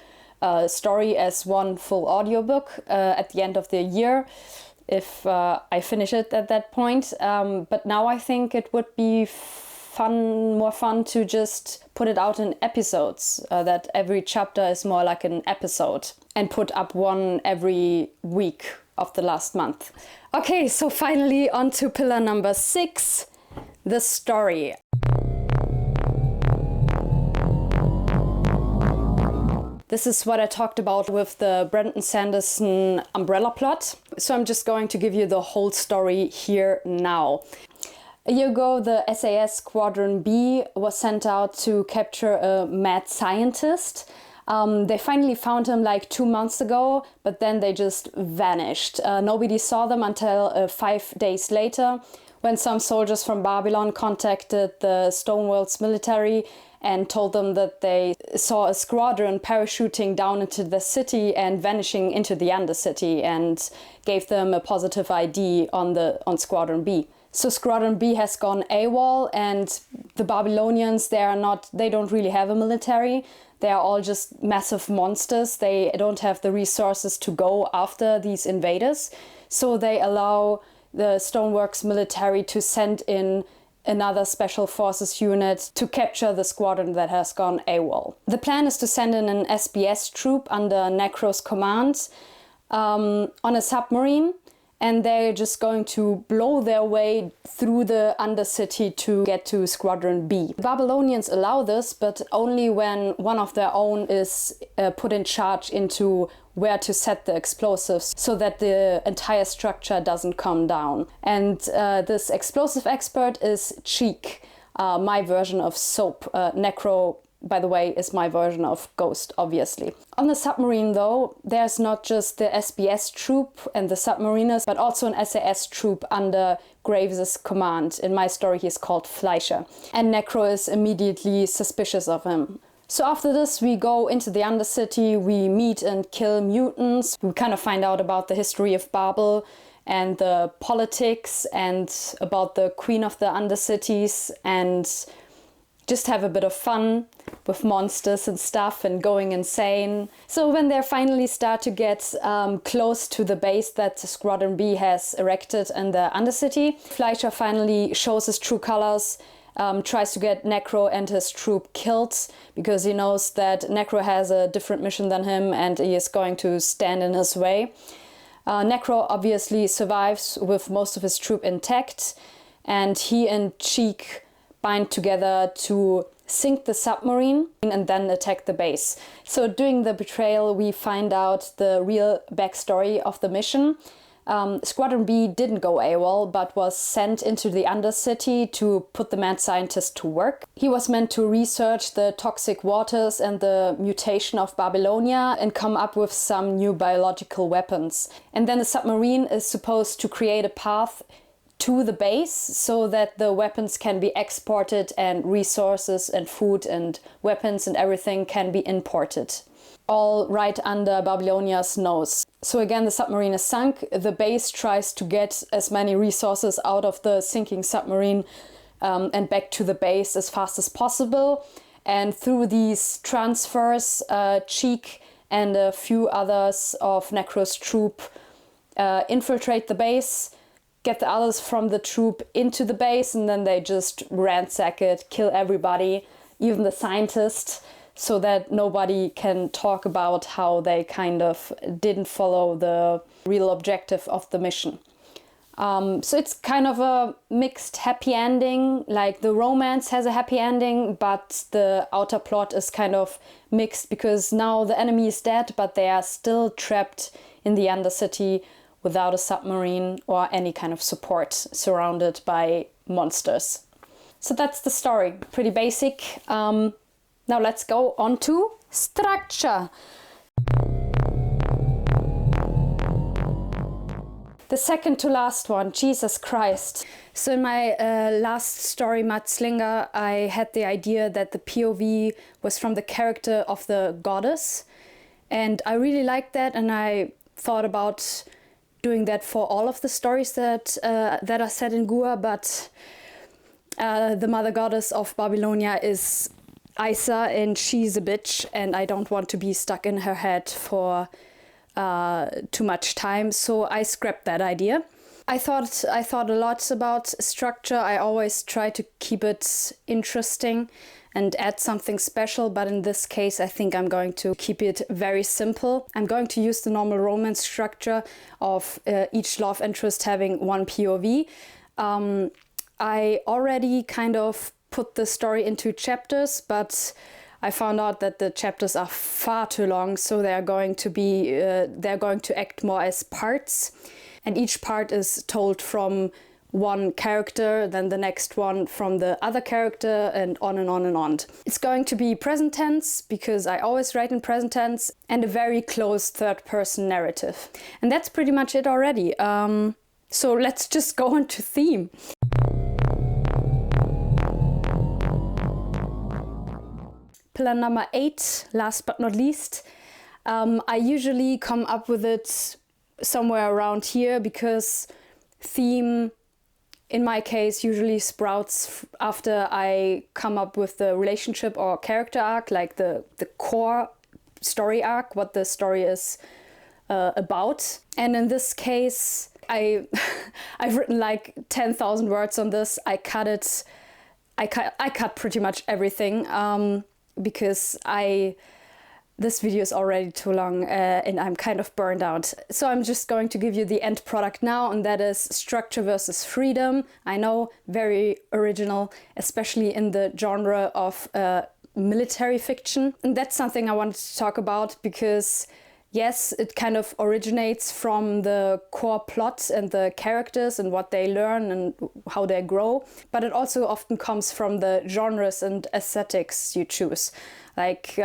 Speaker 1: story as one full audiobook at the end of the year, if I finish it at that point. But now I think it would be more fun to just put it out in episodes, that every chapter is more like an episode, and put up one every week of the last month. Okay, so finally on to pillar number 6, the story. This is what I talked about with the Brandon Sanderson umbrella plot. So I'm just going to give you the whole story here now. A year ago, the SAS Squadron B was sent out to capture a mad scientist. They finally found him like 2 months ago, but then they just vanished. Nobody saw them until 5 days later, when some soldiers from Babylon contacted the Stoneworld's military and told them that they saw a squadron parachuting down into the city and vanishing into the Undercity, and gave them a positive ID on Squadron B. So Squadron B has gone AWOL, and the Babylonians, they don't really have a military. They are all just massive monsters. They don't have the resources to go after these invaders. So they allow the Stoneworks military to send in another special forces unit to capture the squadron that has gone AWOL. The plan is to send in an SBS troop under Necro's command on a submarine, and they're just going to blow their way through the Undercity to get to Squadron B. The Babylonians allow this, but only when one of their own is put in charge into where to set the explosives, so that the entire structure doesn't come down. And this explosive expert is Cheek, my version of Soap. Necro, by the way, is my version of Ghost, obviously. On the submarine, though, there's not just the SBS troop and the submariners, but also an SAS troop under Graves' command. In my story, he's called Fleischer. And Necro is immediately suspicious of him. So after this, we go into the Undercity, we meet and kill mutants. We kind of find out about the history of Babel and the politics and about the Queen of the Undercities, and just have a bit of fun with monsters and stuff and going insane. So when they finally start to get close to the base that Squadron B has erected in the Undercity, Fleischer finally shows his true colors, tries to get Necro and his troop killed, because he knows that Necro has a different mission than him and he is going to stand in his way. Necro obviously survives with most of his troop intact, and he and Cheek bind together to sink the submarine and then attack the base. So during the betrayal, we find out the real backstory of the mission. Squadron B didn't go AWOL, but was sent into the Undercity to put the mad scientist to work. He was meant to research the toxic waters and the mutation of Babylonia and come up with some new biological weapons. And then the submarine is supposed to create a path to the base so that the weapons can be exported and resources and food and weapons and everything can be imported. All right under Babylonia's nose. So again, the submarine is sunk. The base tries to get as many resources out of the sinking submarine and back to the base as fast as possible. And through these transfers, Cheek and a few others of Necro's troop infiltrate the base, get the others from the troop into the base, and then they just ransack it, kill everybody, even the scientist, so that nobody can talk about how they kind of didn't follow the real objective of the mission. So it's kind of a mixed happy ending. Like, the romance has a happy ending, but the outer plot is kind of mixed, because now the enemy is dead, but they are still trapped in the Undercity without a submarine or any kind of support, surrounded by monsters. So that's the story. Pretty basic. Now let's go on to structure. The second to last one, Jesus Christ. So in my last story, Madslinger, I had the idea that the POV was from the character of the goddess. And I really liked that, and I thought about doing that for all of the stories that are set in Gua, but the mother goddess of Babylonia is Isa, and she's a bitch, and I don't want to be stuck in her head for too much time, so I scrapped that idea. I thought a lot about structure. I always try to keep it interesting and add something special, but in this case I think I'm going to keep it very simple. I'm going to use the normal romance structure of each love interest having one POV. I already kind of put the story into chapters, but I found out that the chapters are far too long, so they're going to act more as parts, and each part is told from one character, then the next one from the other character, and on and on and on. It's going to be present tense, because I always write in present tense, and a very close third-person narrative. And that's pretty much it already. So let's just go on to theme. pillar number 8, last but not least. I usually come up with it somewhere around here because theme, in my case, usually sprouts after I come up with the relationship or character arc, like the core story arc, what the story is about. And in this case, I've written like 10,000 words on this. I cut pretty much everything because this video is already too long and I'm kind of burned out. So I'm just going to give you the end product now, and that is structure versus freedom. I know, very original, especially in the genre of military fiction. And that's something I wanted to talk about because yes, it kind of originates from the core plot and the characters and what they learn and how they grow, but it also often comes from the genres and aesthetics you choose. Like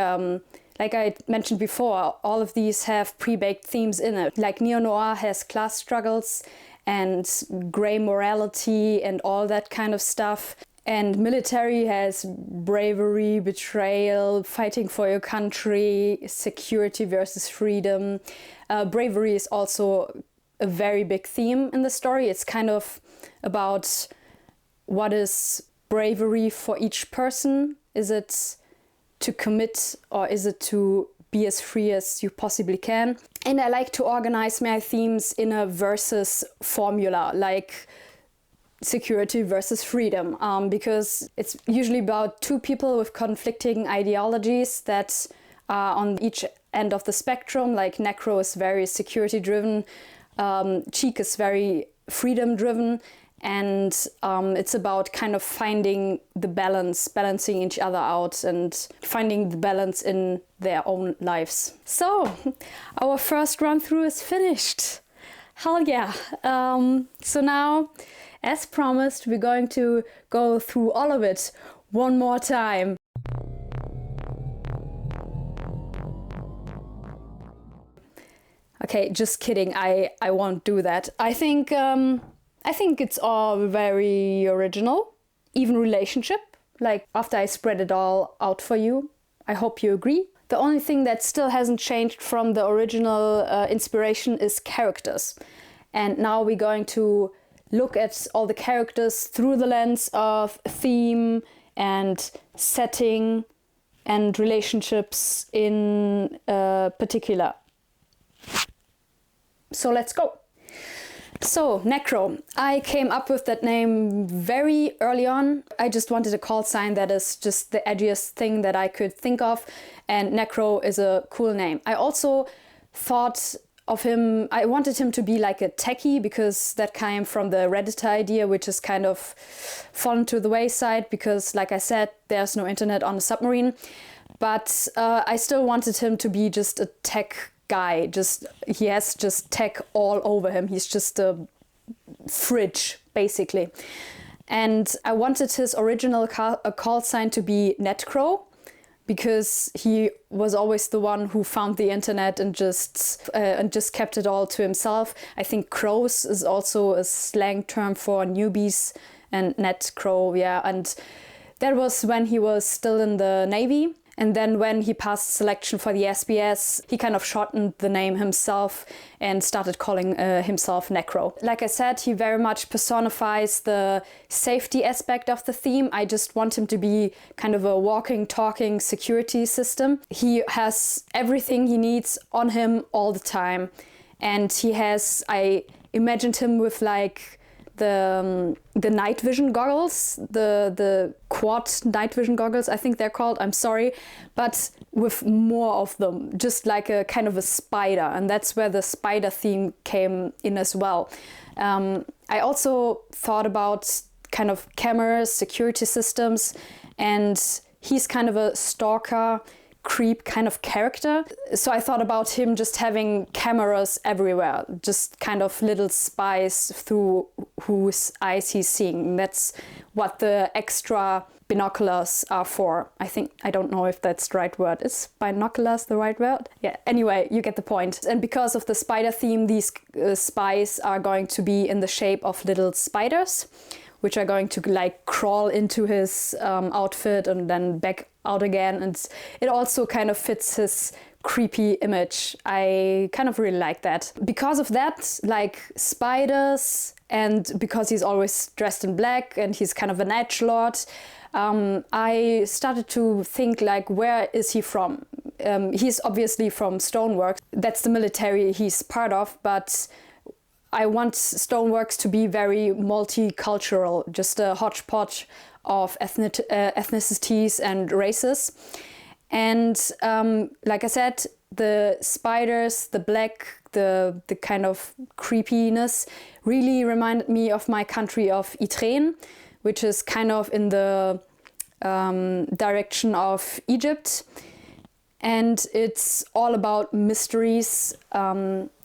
Speaker 1: I mentioned before, all of these have pre-baked themes in it. Like neo-noir has class struggles and grey morality and all that kind of stuff. And military has bravery, betrayal, fighting for your country, security versus freedom. Bravery is also a very big theme in the story. It's kind of about what is bravery for each person. Is it to commit or is it to be as free as you possibly can? And I like to organize my themes in a versus formula, like security versus freedom, because it's usually about two people with conflicting ideologies that are on each end of the spectrum. Like Necro is very security driven, Cheek is very freedom driven, and it's about kind of finding the balance, balancing each other out and finding the balance in their own lives. So our first run through is finished. Hell yeah. So now, as promised, we're going to go through all of it one more time. Okay, just kidding. I won't do that. I think it's all very original, even relationship. Like after I spread it all out for you, I hope you agree. The only thing that still hasn't changed from the original inspiration is characters. And now we're going to look at all the characters through the lens of theme and setting and relationships in particular. So let's go. So, Necro. I came up with that name very early on. I just wanted a call sign that is just the edgiest thing that I could think of, and Necro is a cool name. I also thought of him, I wanted him to be like a techie because that came from the Reddit idea, which is kind of fallen to the wayside because, like I said, there's no internet on a submarine. But I still wanted him to be just a tech guy. He has just tech all over him. He's just a fridge, basically. And I wanted his original call sign to be Netcrow, because he was always the one who found the internet and just kept it all to himself. I think crows is also a slang term for newbies, and Netcrow, yeah. And that was when he was still in the Navy. And then when he passed selection for the SBS, he kind of shortened the name himself and started calling himself Necro. Like I said, he very much personifies the safety aspect of the theme. I just want him to be kind of a walking, talking security system. He has everything he needs on him all the time. And I imagined him with like the night vision goggles, the quad night vision goggles, I think they're called, I'm sorry, but with more of them, just like a kind of a spider, and that's where the spider theme came in as well. I also thought about kind of cameras, security systems, and he's kind of a stalker, creep kind of character. So I thought about him just having cameras everywhere, just kind of little spies through whose eyes he's seeing. And that's what the extra binoculars are for. I don't know if that's the right word. Is binoculars the right word? Yeah, anyway, you get the point. And because of the spider theme, these spies are going to be in the shape of little spiders, which are going to like crawl into his outfit and then back out again, and it also kind of fits his creepy image. I kind of really like that. Because of that, like spiders, and because he's always dressed in black and he's kind of a edgelord, I started to think, like, where is he from? He's obviously from Stoneworks. That's the military he's part of, but I want Stoneworks to be very multicultural, just a hodgepodge of ethnicities and races. And like I said, the spiders, the black, the kind of creepiness really reminded me of my country of Ytrain, which is kind of in the direction of Egypt. And it's all about mysteries.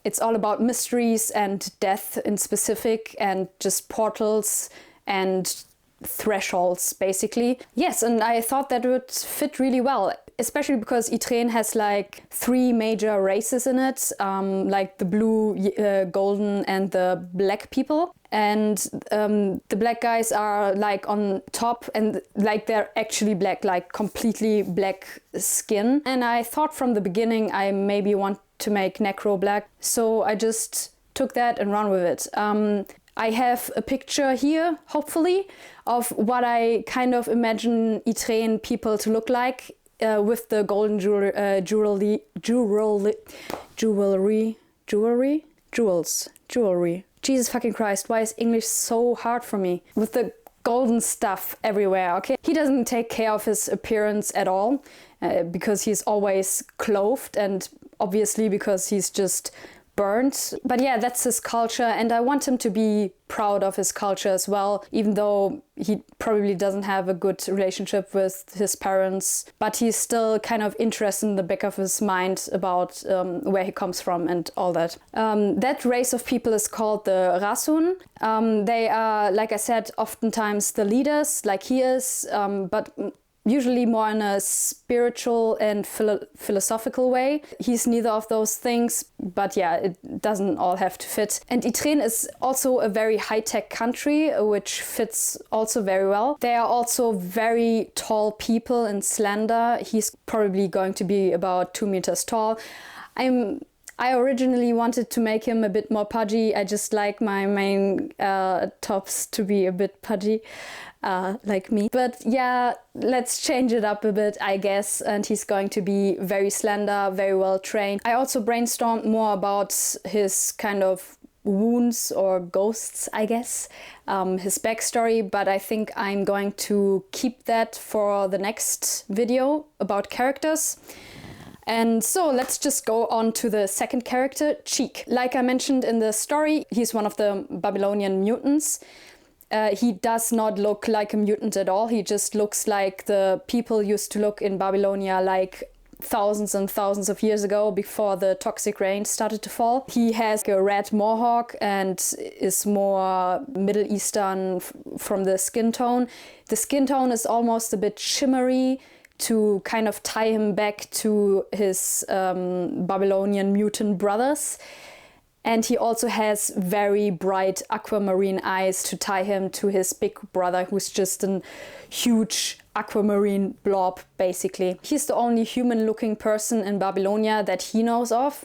Speaker 1: It's all about mysteries and death in specific, and just portals and thresholds, basically. Yes, and I thought that would fit really well, especially because Ytrain has like 3 major races in it, like the blue, golden and the black people. And the black guys are like on top, and like they're actually black, like completely black skin. And I thought from the beginning I maybe want to make Necro black, so I just took that and ran with it. I have a picture here, hopefully, of what I kind of imagine Ytrain people to look like, with the golden jewelry. Jesus fucking Christ, why is English so hard for me? With the golden stuff everywhere, okay? He doesn't take care of his appearance at all, because he's always clothed, and obviously because he's just burnt. But yeah, that's his culture, and I want him to be proud of his culture as well, even though he probably doesn't have a good relationship with his parents, but he's still kind of interested in the back of his mind about where he comes from and all that. That race of people is called the Rasun. They are, like I said, oftentimes the leaders, like he is, but usually more in a spiritual and philosophical way. He's neither of those things, but yeah, it doesn't all have to fit. And Ytrain is also a very high-tech country, which fits also very well. They are also very tall people and slender. He's probably going to be about 2 meters tall. I originally wanted to make him a bit more pudgy. I just like my main tops to be a bit pudgy, like me. But yeah, let's change it up a bit, I guess. And he's going to be very slender, very well trained. I also brainstormed more about his kind of wounds or ghosts, I guess, his backstory, but I think I'm going to keep that for the next video about characters. And so let's just go on to the second character, Cheek. Like I mentioned in the story, he's one of the Babylonian mutants. He does not look like a mutant at all. He just looks like the people used to look in Babylonia, like thousands and thousands of years ago, before the toxic rain started to fall. He has a red mohawk and is more Middle Eastern from the skin tone. The skin tone is almost a bit shimmery, to kind of tie him back to his Babylonian mutant brothers. And he also has very bright aquamarine eyes to tie him to his big brother, who's just a huge aquamarine blob, basically. He's the only human-looking person in Babylonia that he knows of.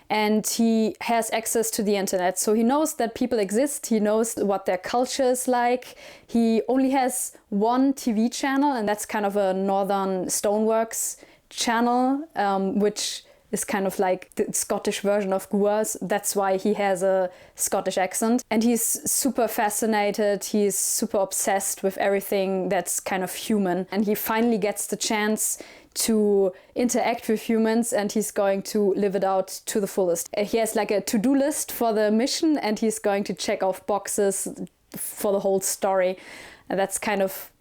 Speaker 1: And he has access to the internet, so he knows that people exist, he knows what their culture is like. He only has one TV channel, and that's kind of a Northern Stoneworks channel, which is kind of like the Scottish version of Gua's. That's why he has a Scottish accent. And he's super fascinated, he's super obsessed with everything that's kind of human. And he finally gets the chance to interact with humans, and he's going to live it out to the fullest. He has like a to-do list for the mission, and he's going to check off boxes for the whole story. And that's kind of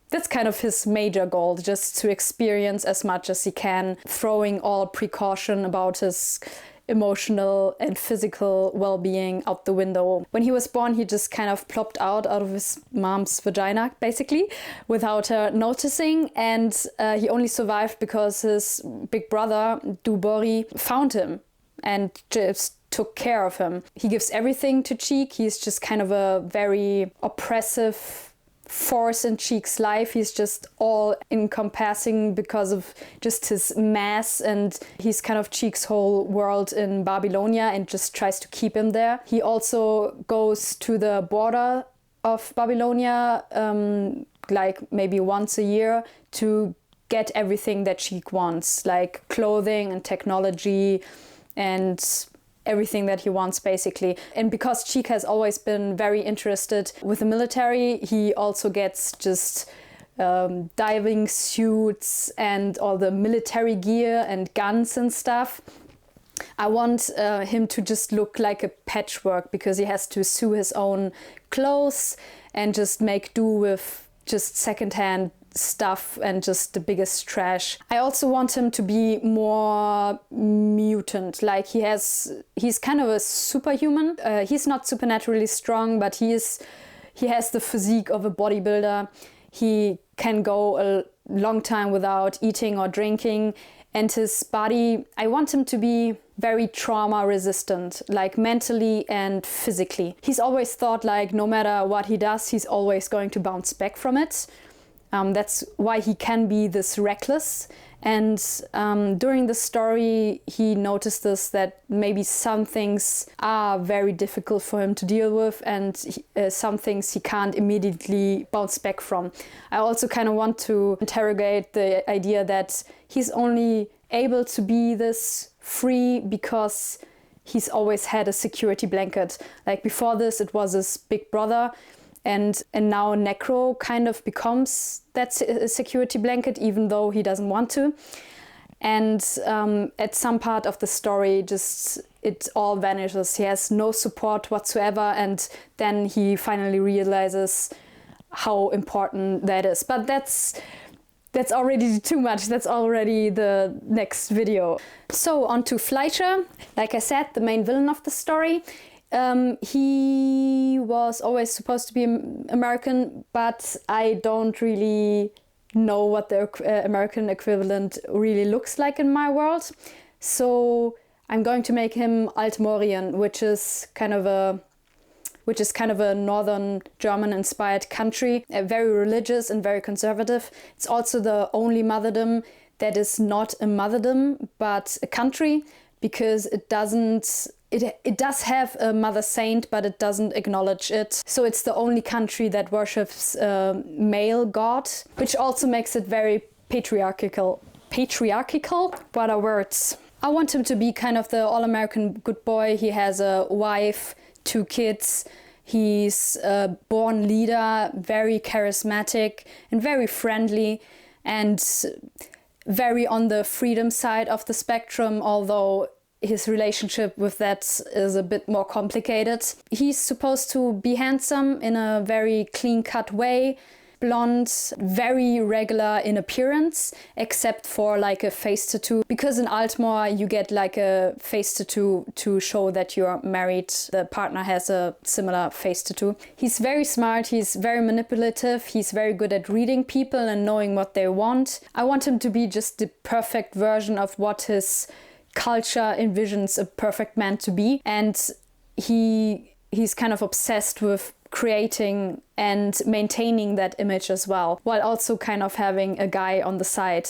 Speaker 1: his major goal, just to experience as much as he can, throwing all precaution about his emotional and physical well-being out the window. When he was born, he just kind of plopped out of his mom's vagina, basically, without her noticing. And he only survived because his big brother, Dubori, found him and just took care of him. He gives everything to Cheek. He's just kind of a very oppressive force in Cheek's life. He's just all encompassing because of just his mass, and he's kind of Cheek's whole world in Babylonia and just tries to keep him there. He also goes to the border of Babylonia like maybe once a year to get everything that Cheek wants, like clothing and technology and everything that he wants basically. And because Cheek has always been very interested with the military, he also gets just diving suits and all the military gear and guns and stuff. I want him to just look like a patchwork because he has to sew his own clothes and just make do with just secondhand stuff and just the biggest trash. I also want him to be more mutant, like he's kind of a superhuman. He's not supernaturally strong, but he has the physique of a bodybuilder. He can go a long time without eating or drinking, and his body, I want him to be very trauma resistant, like mentally and physically. He's always thought like no matter what he does, he's always going to bounce back from it. That's why he can be this reckless. And during the story, he noticed this, that maybe some things are very difficult for him to deal with, and some things he can't immediately bounce back from. I also kind of want to interrogate the idea that he's only able to be this free because he's always had a security blanket. Like before this, it was his big brother. And now Necro kind of becomes that security blanket, even though he doesn't want to. And at some part of the story, just it all vanishes. He has no support whatsoever, and then he finally realizes how important that is. But that's already too much. That's already the next video. So on to Fleischer. Like I said, the main villain of the story. He was always supposed to be American, but I don't really know what the American equivalent really looks like in my world. So I'm going to make him Altmorien, which is kind of a northern German-inspired country, very religious and very conservative. It's also the only motherdom that is not a motherdom, but a country, because it does have a mother saint, but it doesn't acknowledge it. So it's the only country that worships a male god, which also makes it very patriarchal. What are words? I want him to be kind of the all-American good boy. He has a wife, 2 kids. He's a born leader, very charismatic and very friendly, and very on the freedom side of the spectrum, although his relationship with that is a bit more complicated. He's supposed to be handsome in a very clean-cut way, blonde, very regular in appearance, except for like a face tattoo. Because in Altmore you get like a face tattoo to show that you're married. The partner has a similar face tattoo. He's very smart, he's very manipulative, he's very good at reading people and knowing what they want. I want him to be just the perfect version of what his culture envisions a perfect man to be, and he's kind of obsessed with creating and maintaining that image as well, while also kind of having a guy on the side.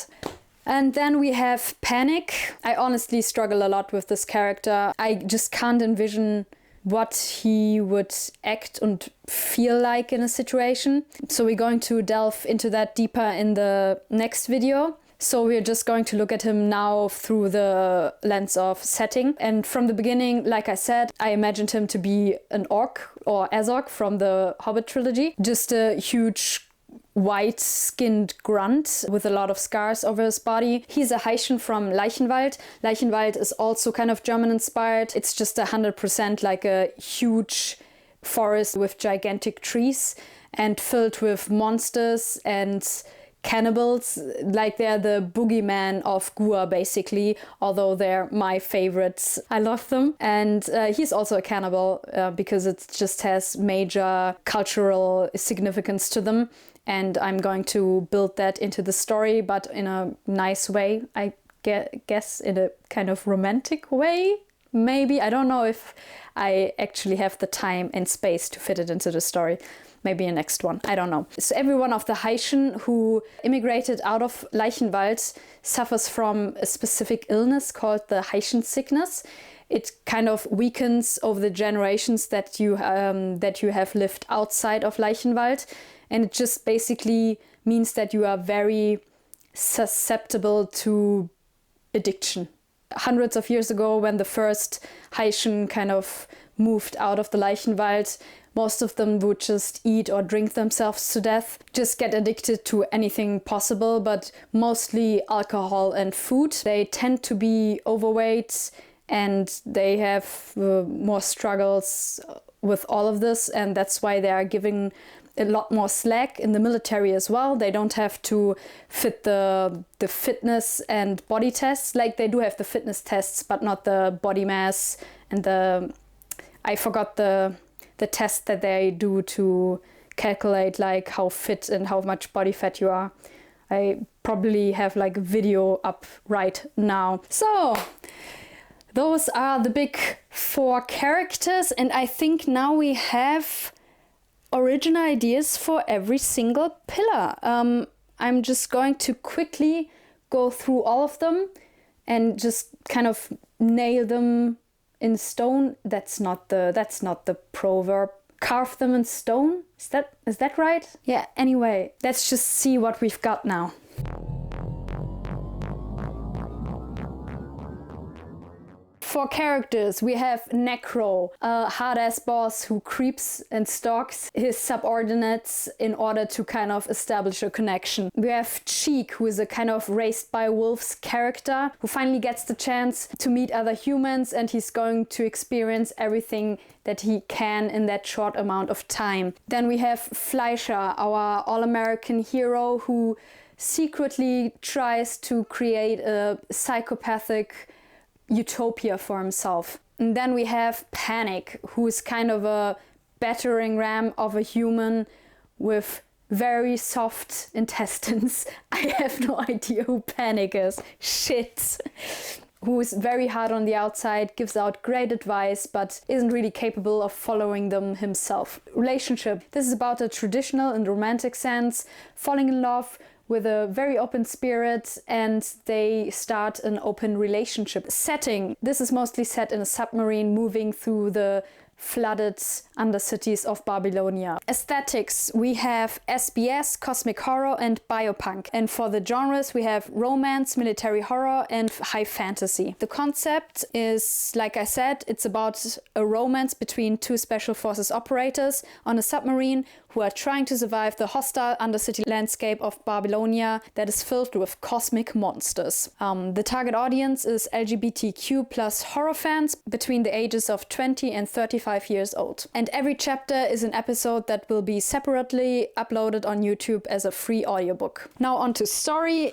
Speaker 1: And then we have Panic. I honestly struggle a lot with this character. I just can't envision what he would act and feel like in a situation. So we're going to delve into that deeper in the next video. So we're just going to look at him now through the lens of setting. And from the beginning, like I said, I imagined him to be an orc or Azog from the Hobbit trilogy. Just a huge white-skinned grunt with a lot of scars over his body. He's a Heischen from Leichenwald. Leichenwald is also kind of German-inspired. It's just 100% like a huge forest with gigantic trees and filled with monsters and cannibals, like they're the boogeyman of Gua basically, although they're my favorites. I love them. And he's also a cannibal because it just has major cultural significance to them, and I'm going to build that into the story, but in a nice way, I guess, in a kind of romantic way. maybe. I don't know if I actually have the time and space to fit it into the story. Maybe a next one, I don't know. So every one of the Haitian who immigrated out of Leichenwald suffers from a specific illness called the Haitian sickness. It kind of weakens over the generations that you have lived outside of Leichenwald, and it just basically means that you are very susceptible to addiction. Hundreds of years ago, when the first Haitian kind of moved out of the Leichenwald, most of them would just eat or drink themselves to death, just get addicted to anything possible, but mostly alcohol and food. They tend to be overweight and they have more struggles with all of this, and that's why they are giving a lot more slack in the military as well. They don't have to fit the fitness and body tests. Like, they do have the fitness tests, but not the body mass and I forgot the test that they do to calculate like how fit and how much body fat you are. I probably have like a video up right now. So those are the big 4 characters, and I think now we have original ideas for every single pillar. I'm just going to quickly go through all of them and just kind of nail them in stone. That's not the proverb. Carve them in stone? Is that right? Yeah, anyway, let's just see what we've got now. For characters, we have Necro, a hard-ass boss who creeps and stalks his subordinates in order to kind of establish a connection. We have Cheek, who is a kind of raised by wolves character who finally gets the chance to meet other humans, and he's going to experience everything that he can in that short amount of time. Then we have Fleischer, our all-American hero who secretly tries to create a psychopathic utopia for himself. And then we have Panic, who is kind of a battering ram of a human with very soft intestines. I have no idea who Panic is. Shit. Who is very hard on the outside, gives out great advice, but isn't really capable of following them himself. Relationship. This is about a traditional and romantic sense, falling in love with a very open spirit, and they start an open relationship. Setting. This is mostly set in a submarine moving through the flooded undercities of Babylonia. Aesthetics, we have SBS, cosmic horror, and biopunk. And for the genres, we have romance, military horror, and high fantasy. The concept is, like I said, it's about a romance between 2 special forces operators on a submarine who are trying to survive the hostile undercity landscape of Babylonia that is filled with cosmic monsters. The target audience is LGBTQ plus horror fans between the ages of 20 and 35 years old. And every chapter is an episode that will be separately uploaded on YouTube as a free audiobook. Now on to story.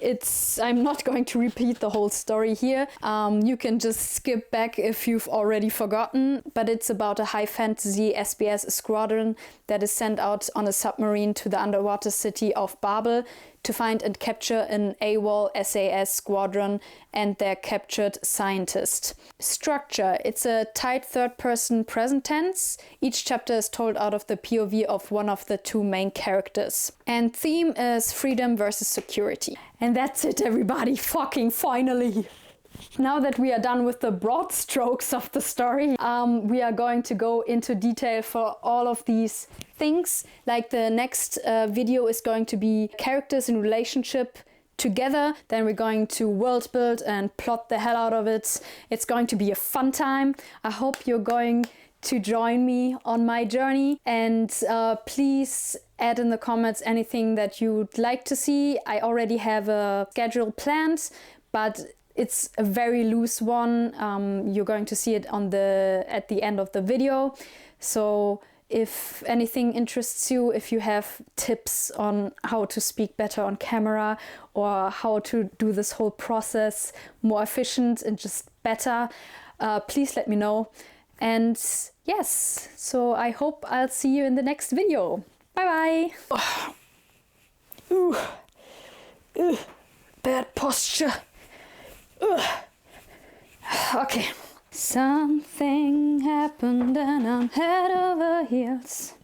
Speaker 1: I'm not going to repeat the whole story here. You can just skip back if you've already forgotten, but it's about a high fantasy SBS squadron that is sent out on a submarine to the underwater city of Babel to find and capture an AWOL SAS squadron and their captured scientist. Structure. It's a tight third-person present tense. Each chapter is told out of the POV of one of the 2 main characters. And theme is freedom versus security. And that's it, everybody. Fucking finally! Now that we are done with the broad strokes of the story, we are going to go into detail for all of these things. Like the next video is going to be characters in relationship together. Then we're going to world build and plot the hell out of it. It's going to be a fun time. I hope you're going to join me on my journey, and please add in the comments anything that you'd like to see. I already have a schedule planned, but it's a very loose one. You're going to see it at the end of the video. So if anything interests you, if you have tips on how to speak better on camera or how to do this whole process more efficient and just better, please let me know. And yes, so I hope I'll see you in the next video. Bye bye. Bad posture. Okay, Something happened and I'm head over heels.